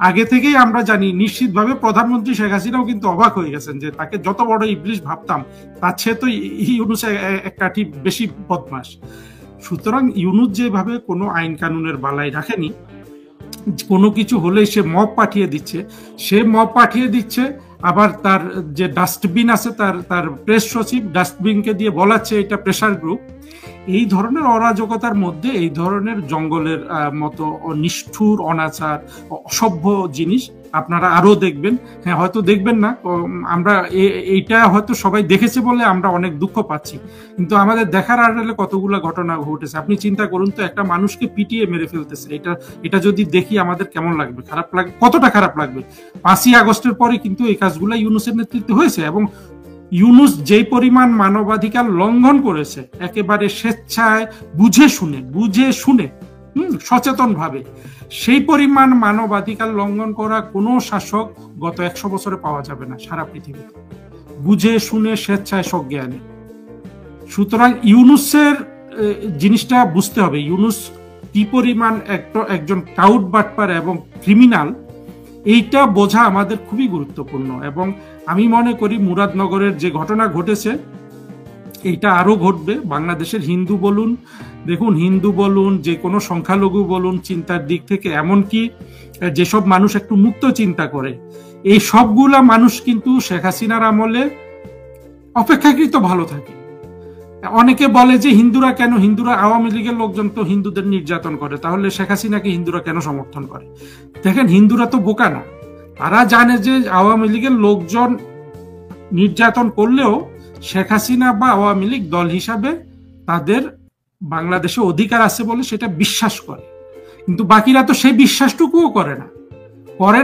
আগে থেকেই আমরা জানি, নিশ্চিতভাবে প্রধানমন্ত্রী শেখ হাসিনাও কিন্তু অবাক হয়ে গেছেন যে তাকে যত বড় ইবলিশ ভাবতাম তার চেয়ে তো ইউনূস একটা বেশি বদমাশ। সুতরাং ইউনূস যেভাবে কোনো আইন কানুনের বালাই রাখেনি, কোনো কিছু হলেই সে মব পাঠিয়ে দিচ্ছে। আবার তার যে ডাস্টবিন আছে, তার প্রেস সচিব ডাস্টবিনকে দিয়ে বলাচ্ছে এটা প্রেসার গ্রুপ। এই ধরনের অরাজকতার মধ্যে এই ধরনের জঙ্গলের মতো নিষ্ঠুর, অনাচার, অসভ্য জিনিস আপনারা আরো দেখবেন। হ্যাঁ, হয়তো দেখবেন না, আমরা এইটা হয়তো সবাই দেখেছে বলে আমরা অনেক দুঃখ পাচ্ছি, কিন্তু আমাদের দেখার আড়ালে কতগুলো ঘটনা ঘটেছে। আপনি চিন্তা করুন তো, একটা মানুষকে পিটিয়ে মেরে ফেলতেছে, এটা যদি দেখি আমাদের কেমন লাগবে? খারাপ লাগবে, কতটা খারাপ লাগবে। 5ই আগস্টের পরে কিন্তু এই কাজগুলো ইউনূসের নেতৃত্বে হয়েছে, এবং ইউনূস যেই পরিমাণ মানবাধিকার লঙ্ঘন করেছে, একেবারে স্বেচ্ছায় বুঝে শুনে সচেতন ভাবে, সেই পরিমাণ মানবাধিকার লঙ্ঘন করা কোনো শাসক গত 100 বছরে পাওয়া যাবে না সারা পৃথিবীতে, বুঝে শুনে স্বেচ্ছায় সজ্ঞানে। সুতরাং ইউনূসের জিনিসটা বুঝতে হবে, ইউনূস কি পরিমাণ একজন কাউট বাটপার এবং ক্রিমিনাল, এইটা বোঝা আমাদের খুবই গুরুত্বপূর্ণ। এবং আমি মনে করি মুরাদনগরের যে ঘটনা ঘটেছে, এইটা আরো ঘটবে। বাংলাদেশের হিন্দু বলুন, দেখুন, হিন্দু বলুন, যে কোনো সংখ্যালঘু বলুন, চিন্তার দিক থেকে, এমনকি যেসব মানুষ একটু মুক্ত চিন্তা করে, এই সবগুলা মানুষ কিন্তু শেখ হাসিনার আমলে অপেক্ষাকৃত ভালো থাকে। অনেকে বলে যে হিন্দুরা আওয়ামী লীগের লোকজন তো হিন্দুদের নির্যাতন করে, তাহলে শেখ হাসিনাকে হিন্দুরা কেন সমর্থন করে? দেখেন, হিন্দুরা তো বোকা না, তারা জানে যে আওয়ামী লীগের লোকজন নির্যাতন করলেও শেখ হাসিনা বা আওয়ামী লীগ দল হিসাবে তাদের বাংলাদেশে অধিকার আছে বলে সেটা বিশ্বাস করে। কিন্তু বাকিরা তো সেই বিশ্বাসটুকুও করে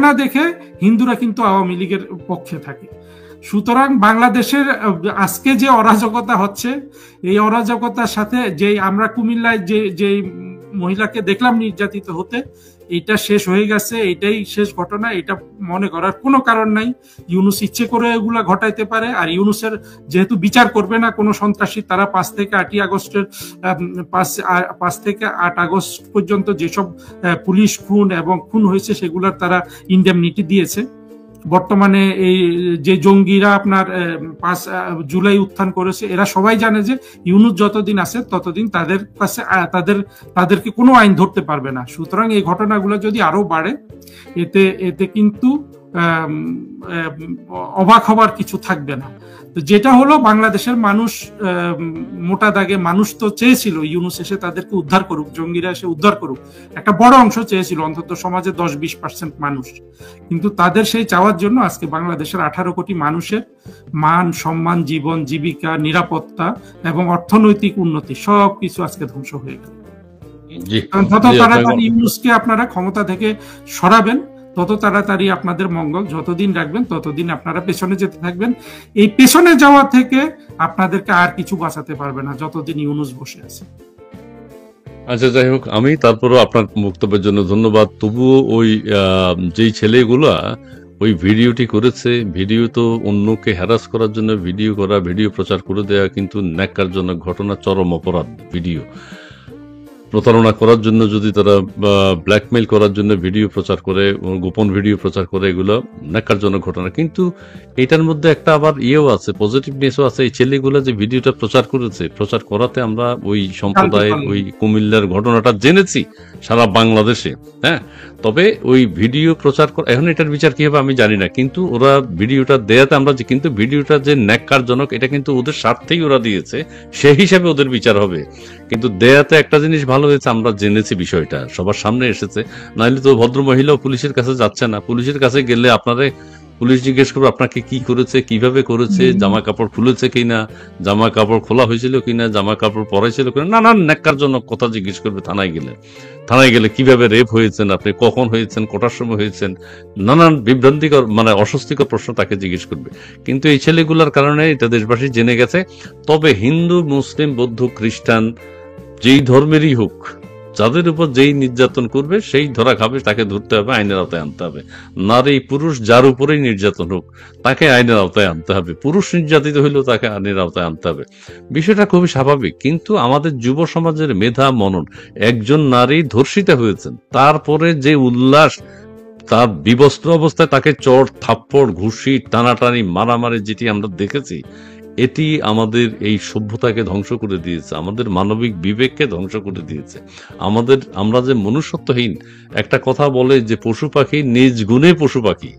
না দেখে হিন্দুরা কিন্তু আওয়ামী লীগের পক্ষে থাকে। সুতরাং বাংলাদেশের আজকে যে অরাজকতা হচ্ছে, এই অরাজকতার সাথে যে আমরা কুমিল্লায় যে মহিলাকে দেখলাম নির্যাতিত হতে, এটা শেষ হয়ে গেছে, এটাই শেষ ঘটনা, এটা মনে করার কোনো কারণ নাই। ইউনূস ইচ্ছে করে এগুলা ঘটাইতে পারে, আর ইউনূসের যেহেতু বিচার করবে না কোনো সন্ত্রাসী, তারা 5 থেকে 8 আগস্ট পর্যন্ত যেসব পুলিশ খুন এবং খুন হয়েছে সেগুলার তারা ইনডেমনিটি দিয়েছে। বর্তমানে এই যে জঙ্গিরা আপনার 5 জুলাই উত্থান করেছে, এরা সবাই জানে যে ইউনূস যতদিন আছে ততদিন তাদের কাছে তাদেরকে কোনো আইন ধরতে পারবে না। সুতরাং এই ঘটনাগুলো যদি আরো বাড়ে, এতে কিন্তু অবাক হবার কিছু থাকবে না। তো যেটা হলো, বাংলাদেশের মানুষ মোটা দাগে মানুষ তো চেয়েছিল ইউনূস এসে তাদেরকে উদ্ধার করুক, জঙ্গিরা এসে উদ্ধার করুক, একটা বড় অংশ চেয়েছিল, অন্তত সমাজে 10-20% মানুষ। কিন্তু তাদের সেই চাওয়ার জন্য আজকে বাংলাদেশের 18 কোটি মানুষের মান সম্মান, জীবন জীবিকা, নিরাপত্তা এবং অর্থনৈতিক উন্নতি সবকিছু আজকে ধ্বংস হয়ে গেল। তত তাড়াতাড়ি ইউনূসকে আপনারা ক্ষমতা থেকে সরাবেন, তত তাড়াতাড়ি আপনাদের মঙ্গল। যতদিন রাখবেন ততদিন আপনারা পেছনে যেতে থাকবেন। এই পেছনে যাওয়া থেকে আপনাদেরকে আর কিছু বাঁচাতে পারবে না যতদিন ইউনূস বসে আছে। আচ্ছা, যাই হোক, আমি তারপরও আপনার বক্তব্যের জন্য ধন্যবাদ। তবুও ওই যেই ছেলেগুলা ওই ভিডিওটি করেছে, ভিডিও তো অন্যকে হ্যারাস করার জন্য ভিডিও করা, ভিডিও প্রচার করে দেওয়া কিন্তু ন্যাক্কারজনক ঘটনা, চরম অপরাধ। ভিডিও প্রতারণা করার জন্য, যদি তারা ব্ল্যাকমেইল করার জন্য ভিডিও প্রচার করে, গোপন ভিডিও প্রচার করে, এগুলো ন্যাক্কারজনক ঘটনা। কিন্তু এটার মধ্যে একটা আবার ইয়েও আছে, পজিটিভনেসও আছে। এই ছেলেগুলো যে ভিডিওটা প্রচার করেছে, প্রচার করাতে আমরা ওই সম্প্রদায়ের ওই কুমিল্লার ঘটনাটা জেনেছি সারা বাংলাদেশে। হ্যাঁ, তবে ওই ভিডিও প্রচার এখন এটার বিচার কি হবে আমি জানি না, কিন্তু ওরা ভিডিওটা দেয়াতে আমরা কিন্তু ভিডিওটা যে ন্যাক্কারজনক, এটা কিন্তু ওদের স্বার্থেই ওরা দিয়েছে, সেই হিসাবে ওদের বিচার হবে। কিন্তু দেয়াতে একটা জিনিস ভালো হয়েছে, আমরা জেনেছি, বিষয়টা সবার সামনে এসেছে। নাহলে তো ভদ্র মহিলাও পুলিশের কাছে যাচ্ছে না। পুলিশের কাছে গেলে আপনারে পুলিশ জিজ্ঞেস করবে আপনাকে কি করেছে, কিভাবে করেছে, জামা কাপড় খুলেছে কিনা, জামা কাপড় খোলা হয়েছিল কিনা, জামা কাপড় পরাইছিল কিনা, নানান ন্যাক্কারজনক কথা জিজ্ঞেস করবে। থানায় গেলে কিভাবে রেপ হয়েছেন, আপনি কখন হয়েছেন, কটার সময় হয়েছেন, নানান বিভ্রান্তিকর অস্বস্তিকর প্রশ্ন তাকে জিজ্ঞেস করবে। কিন্তু এই ছেলেগুলোর কারণে এটা দেশবাসী জেনে গেছে। তবে হিন্দু, মুসলিম, বৌদ্ধ, খ্রিস্টান, যেই ধর্মেরই হোক, যাদের উপর যেই নির্যাতন করবে সেই ধরা খাবে, তাকে ধরতে হবে, আইনের আওতায় আনতে হবে। নারী পুরুষ যার উপরেই নির্যাতন হোক, তাকে আইনের আওতায় আনতে হবে। পুরুষ নির্যাতিত হইলেও তাকে আইনের আওতায় আনতে হবে। বিষয়টা খুবই স্বাভাবিক। কিন্তু আমাদের যুব সমাজের মেধা মনন, একজন নারী ধর্ষিতা হয়েছেন, তারপরে যে উল্লাস, তার বিবস্ত্র অবস্থায় তাকে চড় থাপ্পড়, ঘুষি, টানাটানি, মারামারি যেটি আমরা দেখেছি, এটি আমাদের এই সভ্যতাকে ধ্বংস করে দিয়েছে, আমাদের মানবিক বিবেককে ধ্বংস করে দিয়েছে। আমরা যে মনুষ্যত্বহীন, একটা কথা বলে যে পশু পাখি নিজ গুণে পশু পাখি,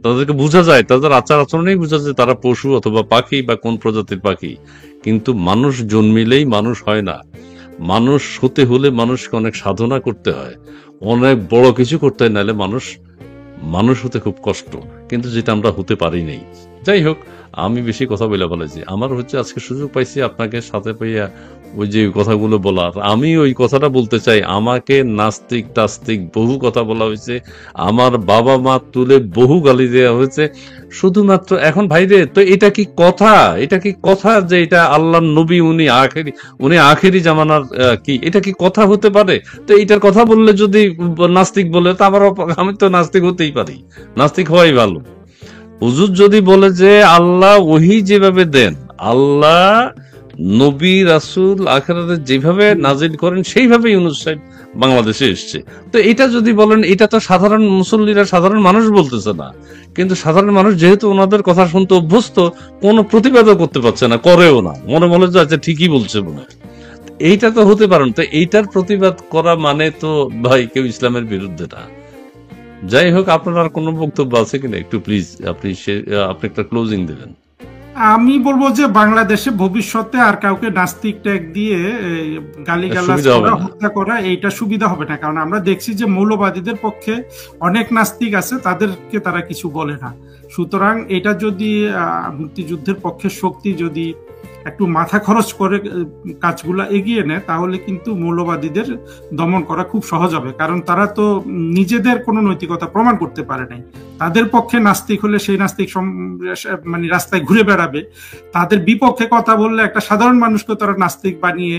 তাদেরকে বোঝা যায়, তাদের আচার আচরণেই বোঝা যায় তারা পশু অথবা পাখি বা কোন প্রজাতির পাখি। কিন্তু মানুষ জন্মিলেই মানুষ হয় না। মানুষ হতে হলে মানুষকে অনেক সাধনা করতে হয়, অনেক বড় কিছু করতে হয়, নাহলে মানুষ হতে খুব কষ্ট। কিন্তু যেটা আমরা হতে পারি নাই। যাই হোক, আমি বেশি কথা বলেছি। আমার আজকে সুযোগ পাইছি আপনাকে সাথে পাইয়া ওই যে কথাগুলো বলার। আমি ওই কথাটা বলতে চাই, আমাকে নাস্তিক টাস্তিক বহু কথা বলা হয়েছে, আমার বাবা মা তুলে বহু গালি দেওয়া হয়েছে, শুধুমাত্র এখন ভাইরে তো এটা কি কথা যে এটা আল্লাহর নবী, উনি আখেরি জামানার কি, এটা কি কথা হতে পারে? তো এইটার কথা বললে যদি নাস্তিক বলে, তো আমি তো নাস্তিক হতেই পারি, নাস্তিক হওয়াই ভালো। হুজুর যদি বলে যে আল্লাহ ওহী যেভাবে দেন, আল্লাহ নবী রাসূল আখিরাতে যেভাবে নাজিল করেন সেইভাবে ইউনূস সাহেব বাংলাদেশে এসছে, তো এটা যদি বলেন, এটা তো সাধারণ মুসল্লিরা, সাধারণ মানুষ বলতেছে না। কিন্তু সাধারণ মানুষ যেহেতু ওনাদের কথা শুনতে অভ্যস্ত, কোনো প্রতিবাদও করতে পারছে না, করেও না, মনে যে আচ্ছা ঠিকই বলছে মনে হয়। এইটা তো হতে পারেন। তো এইটার প্রতিবাদ করা মানে তো ভাই কেউ ইসলামের বিরুদ্ধে না। যাই হোক, আপনার আর কোনো বক্তব্য আছে কিনা একটু প্লিজ আপনি একটা ক্লোজিং দেবেন। আমি বলবো যে বাংলাদেশে ভবিষ্যতে আর কাউকে নাস্তিক ট্যাগ দিয়ে গালিগালাজ সুবিধা হবে করা, না। হত্যা করা এইটা সুবিধা হবে না, কারণ আমরা দেখছি যে মৌলবাদীদের পক্ষে অনেক নাস্তিক আছে, তাদেরকে তারা কিছু বলে না। সুতরাং এটা যদি মুক্তিযুদ্ধের পক্ষে শক্তি যদি একটু মাথা খরচ করে কাজগুলা এগিয়ে নেয়, তাহলে কিন্তু মৌলবাদীদের দমন করা খুব সহজ হবে, কারণ তারা তো নিজেদের কোনো নৈতিকতা প্রমাণ করতে পারে নাই। তাদের পক্ষে নাস্তিক হলে সেই নাস্তিক মানে রাস্তায় ঘুরে বেড়াবে, তাদের বিপক্ষে কথা বললে একটা সাধারণ মানুষকে তারা নাস্তিক বানিয়ে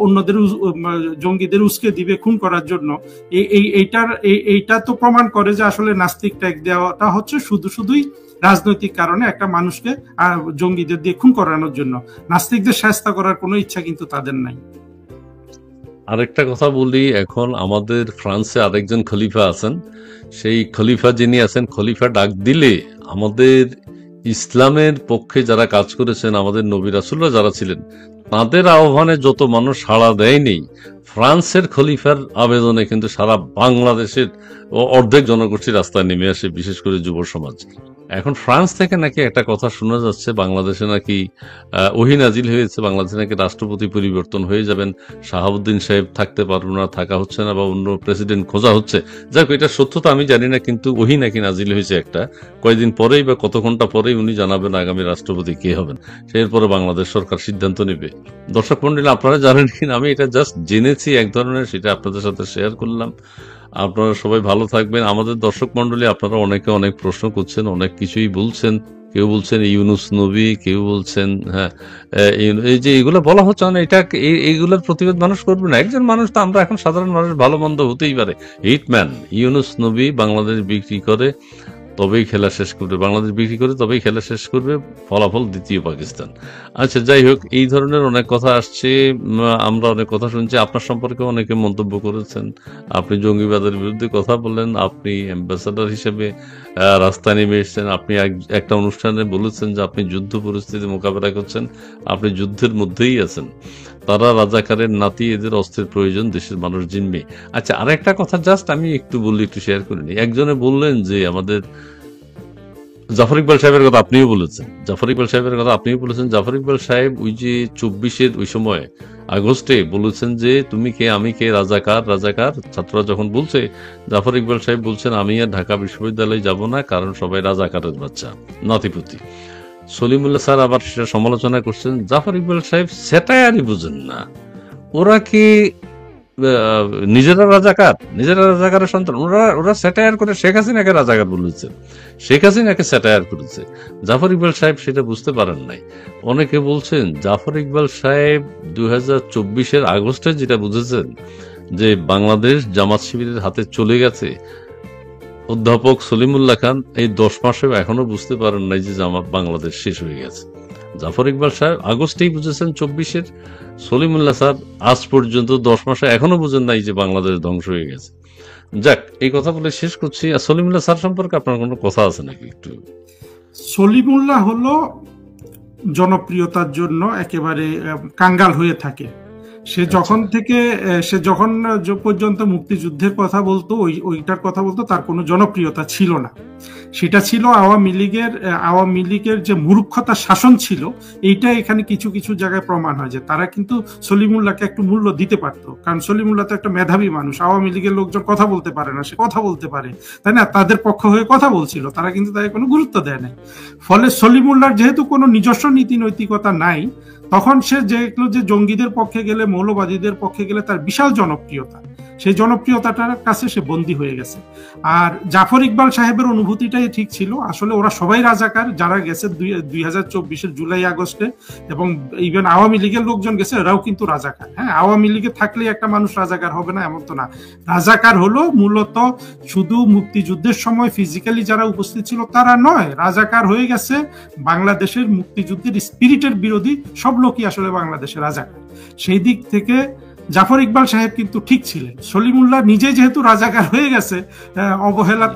অন্যদের জঙ্গিদের উস্কে দিবে খুন করার জন্য। এইটা তো প্রমাণ করে যে আসলে নাস্তিক ট্যাগ দেওয়াটা হচ্ছে শুধুই রাজনৈতিক কারণে একটা মানুষকে জঙ্গিদের দিয়ে খুন করানোর জন্য। নাস্তিকদের শায়েস্তা করার কোনো ইচ্ছা কিন্তু তাদের নাই। আরেকটা কথা বলি, এখন আমাদের ফ্রান্সে আরেকজন খলিফা আছেন, সেই খলিফা যিনি আছেন, খলিফা ডাক দিলে আমাদের ইসলামের পক্ষে যারা কাজ করেছেন, আমাদের নবী রাসূলরা যারা ছিলেন, তাদের আহ্বানে যত মানুষ সাড়া দেয়নি, ফ্রান্সের খলিফার আবেদনে কিন্তু সারা বাংলাদেশের অর্ধেক জনগোষ্ঠী রাস্তায় নেমে আসে, বিশেষ করে যুব সমাজ। এখন ফ্রান্স থেকে নাকি একটা কথা শোনা যাচ্ছে, বাংলাদেশে নাকি ওহী নাজিল হয়েছে, বাংলাদেশে নাকি রাষ্ট্রপতি পরিবর্তন হয়ে যাবেন, শাহাবুদ্দিন সাহেব থাকতে পারবো না, থাকা হচ্ছে না, বা অন্য প্রেসিডেন্ট খোঁজা হচ্ছে। যাক, এটা সত্যতা আমি জানি না, কিন্তু ওহী নাকি নাজিল হয়েছে একটা, কয়েকদিন পরেই বা কত ঘন্টা পরেই উনি জানাবেন আগামী রাষ্ট্রপতি কে হবেন, এরপরে বাংলাদেশ সরকার সিদ্ধান্ত নেবে। দর্শক মন্ডলী, আপনারা জানেন কিনা আমি এটা জাস্ট জেনেছি এক ধরনের, সেটা আপনাদের সাথে শেয়ার করলাম। আপনারা সবাই ভালো থাকবেন। আমাদের দর্শক মন্ডলী, আপনারা অনেকে অনেক প্রশ্ন করছেন, অনেক কিছুই বলছেন। কেউ বলছেন ইউনুস নবী, কেউ বলছেন হ্যাঁ এই যে এগুলো বলা হচ্ছে না, এটা এইগুলোর প্রতিবাদ মানুষ করবে না। একজন মানুষ তো, আমরা এখন সাধারণ মানুষ, ভালো মন্দ হতেই পারে। হিটম্যান ইউনুস নবী বাংলাদেশ বিক্রি করে তবেই খেলা শেষ করবে, বাংলাদেশ বিক্রি করে তবেই খেলা শেষ করবে, ফলাফল দ্বিতীয় পাকিস্তান। আচ্ছা, যাই হোক, এই ধরনের অনেক কথা আসছে, আমরা অনেক কথা শুনছি। আপনার সম্পর্কে অনেকে মন্তব্য করেছেন, আপনি জঙ্গিবাদের বিরুদ্ধে কথা বলেন, আপনি অ্যাম্বাসাডার হিসেবে রাস্তায় নেমে এসেছেন, আপনি একটা অনুষ্ঠানে বলেছেন যে আপনি যুদ্ধ পরিস্থিতি মোকাবেলা করছেন, আপনি যুদ্ধের মধ্যেই আছেন। তারা রাজাকারের নাতি, এদের অস্ত্রের প্রয়োজন, দেশের মানুষ জিনবে। আচ্ছা, আরেকটা কথা জাস্ট আমি একটু বললি, একটু শেয়ার করে নিই। একজনে বললেন যে আমাদের জাফর ইকবাল সাহেবের কথা আপনিও বলেছেন, জাফর ইকবাল সাহেব ওই যে 24-এর ওই সময় আগস্টে বলেছেন যে তুমি কে আমি কে, রাজাকার রাজাকার। ছাত্ররা যখন বলছে, জাফর ইকবাল সাহেব বলছেন আমি আর ঢাকা বিশ্ববিদ্যালয়ে যাব না, কারণ সবাই রাজাকারের বাচ্চা, নাতিপুতি। সলিমুল্লাহ স্যার আবার সেটা সমালোচনা করছেন, জাফর ইকবাল সাহেব স্যাটায়ারই বুঝেন না। ওরা কি নিজেরা রাজাকারের সন্তান? ওরা স্যাটায়ার করে শেখ হাসিনাকে রাজাকার বলেছে, শেখ হাসিনাকে স্যাটায়ার করেছে। জাফর ইকবাল সাহেব সেটা বুঝতে পারেন নাই। অনেকে বলছেন জাফর ইকবাল সাহেব 2024-এর আগস্টে যেটা বুঝেছেন যে বাংলাদেশ জামাত শিবিরের হাতে চলে গেছে, অধ্যাপক সলিমুল্লাহ খান এই 10 মাসেও এখনো বুঝতে পারেন নাই যে জামাত বাংলাদেশ শেষ হয়ে গেছে। জাফর ইকবাল সাহেব আগস্টেই বুঝেছেন 24-এর, সলিমুল্লাহ স্যার আজ পর্যন্ত 10 মাসে এখনো বুঝেন নাই যে বাংলাদেশ ধ্বংস হয়ে গেছে। যাক, এই কথা বলে শেষ করছি। আর সলিমুল্লাহ স্যার সম্পর্কে আপনার কোনো কথা আছে নাকি একটু? সলিমুল্লাহ হলো জনপ্রিয়তার জন্য একেবারে কাঙ্গাল হয়ে থাকে। সে যখন পর্যন্ত মুক্তিযুদ্ধের কথা বলতো, ওইটার কথা বলতো, তার কোনো জনপ্রিয়তা ছিল না। সেটা ছিল আওয়ামী লীগের যে মূর্খতার শাসন ছিল, এইটা এখানে কিছু কিছু জায়গায় প্রমাণ হয় যে তারা কিন্তু সলিমুল্লাহকে একটু মূল্য দিতে পারতো, কারণ সলিমুল্লাহ তো একটা মেধাবী মানুষ। আওয়ামী লীগের লোকজন কথা বলতে পারে না, সে কথা বলতে পারে, তাই না? তাদের পক্ষ হয়ে কথা বলছিল, তারা কিন্তু তাকে কোনো গুরুত্ব দেয় না। ফলে সলিমুল্লাহর যেহেতু কোনো নিজস্ব নীতি নৈতিকতা নাই, তখন সে দেখলো যে জঙ্গিদের পক্ষে গেলে, মৌলবাদীদের পক্ষে গেলে তার বিশাল জনপ্রিয়তা, সেই জনপ্রিয়তাটার কাছে সে বন্দী হয়ে গেছে। আর জাফর ইকবাল সাহেবের অনুভূতিটাই ঠিক ছিল, আসলে ওরা সবাই রাজাকার, যারা গেছে 2024-এর জুলাই আগস্টে, এবং ইভেন আওয়ামী লীগের লোকজন গেছে, এরাও কিন্তু রাজাকার। হ্যাঁ, আওয়ামী লীগে থাকলে একটা মানুষ রাজাকার হবে না এমন তো না। রাজাকার হলো মূলত শুধু মুক্তিযুদ্ধের সময় ফিজিক্যালি যারা উপস্থিত ছিল তারা নয়, রাজাকার হয়ে গেছে বাংলাদেশের মুক্তিযুদ্ধের স্পিরিটের বিরোধী সব লোকই আসলে বাংলাদেশের রাজাকার। সেই দিক থেকে জাফর ইকবাল সাহেব কিন্তু ঠিক ছিলেন। সলিমুল্লাহ নিজে যেহেতু রাজাকার হয়ে গেছে, অবহেলা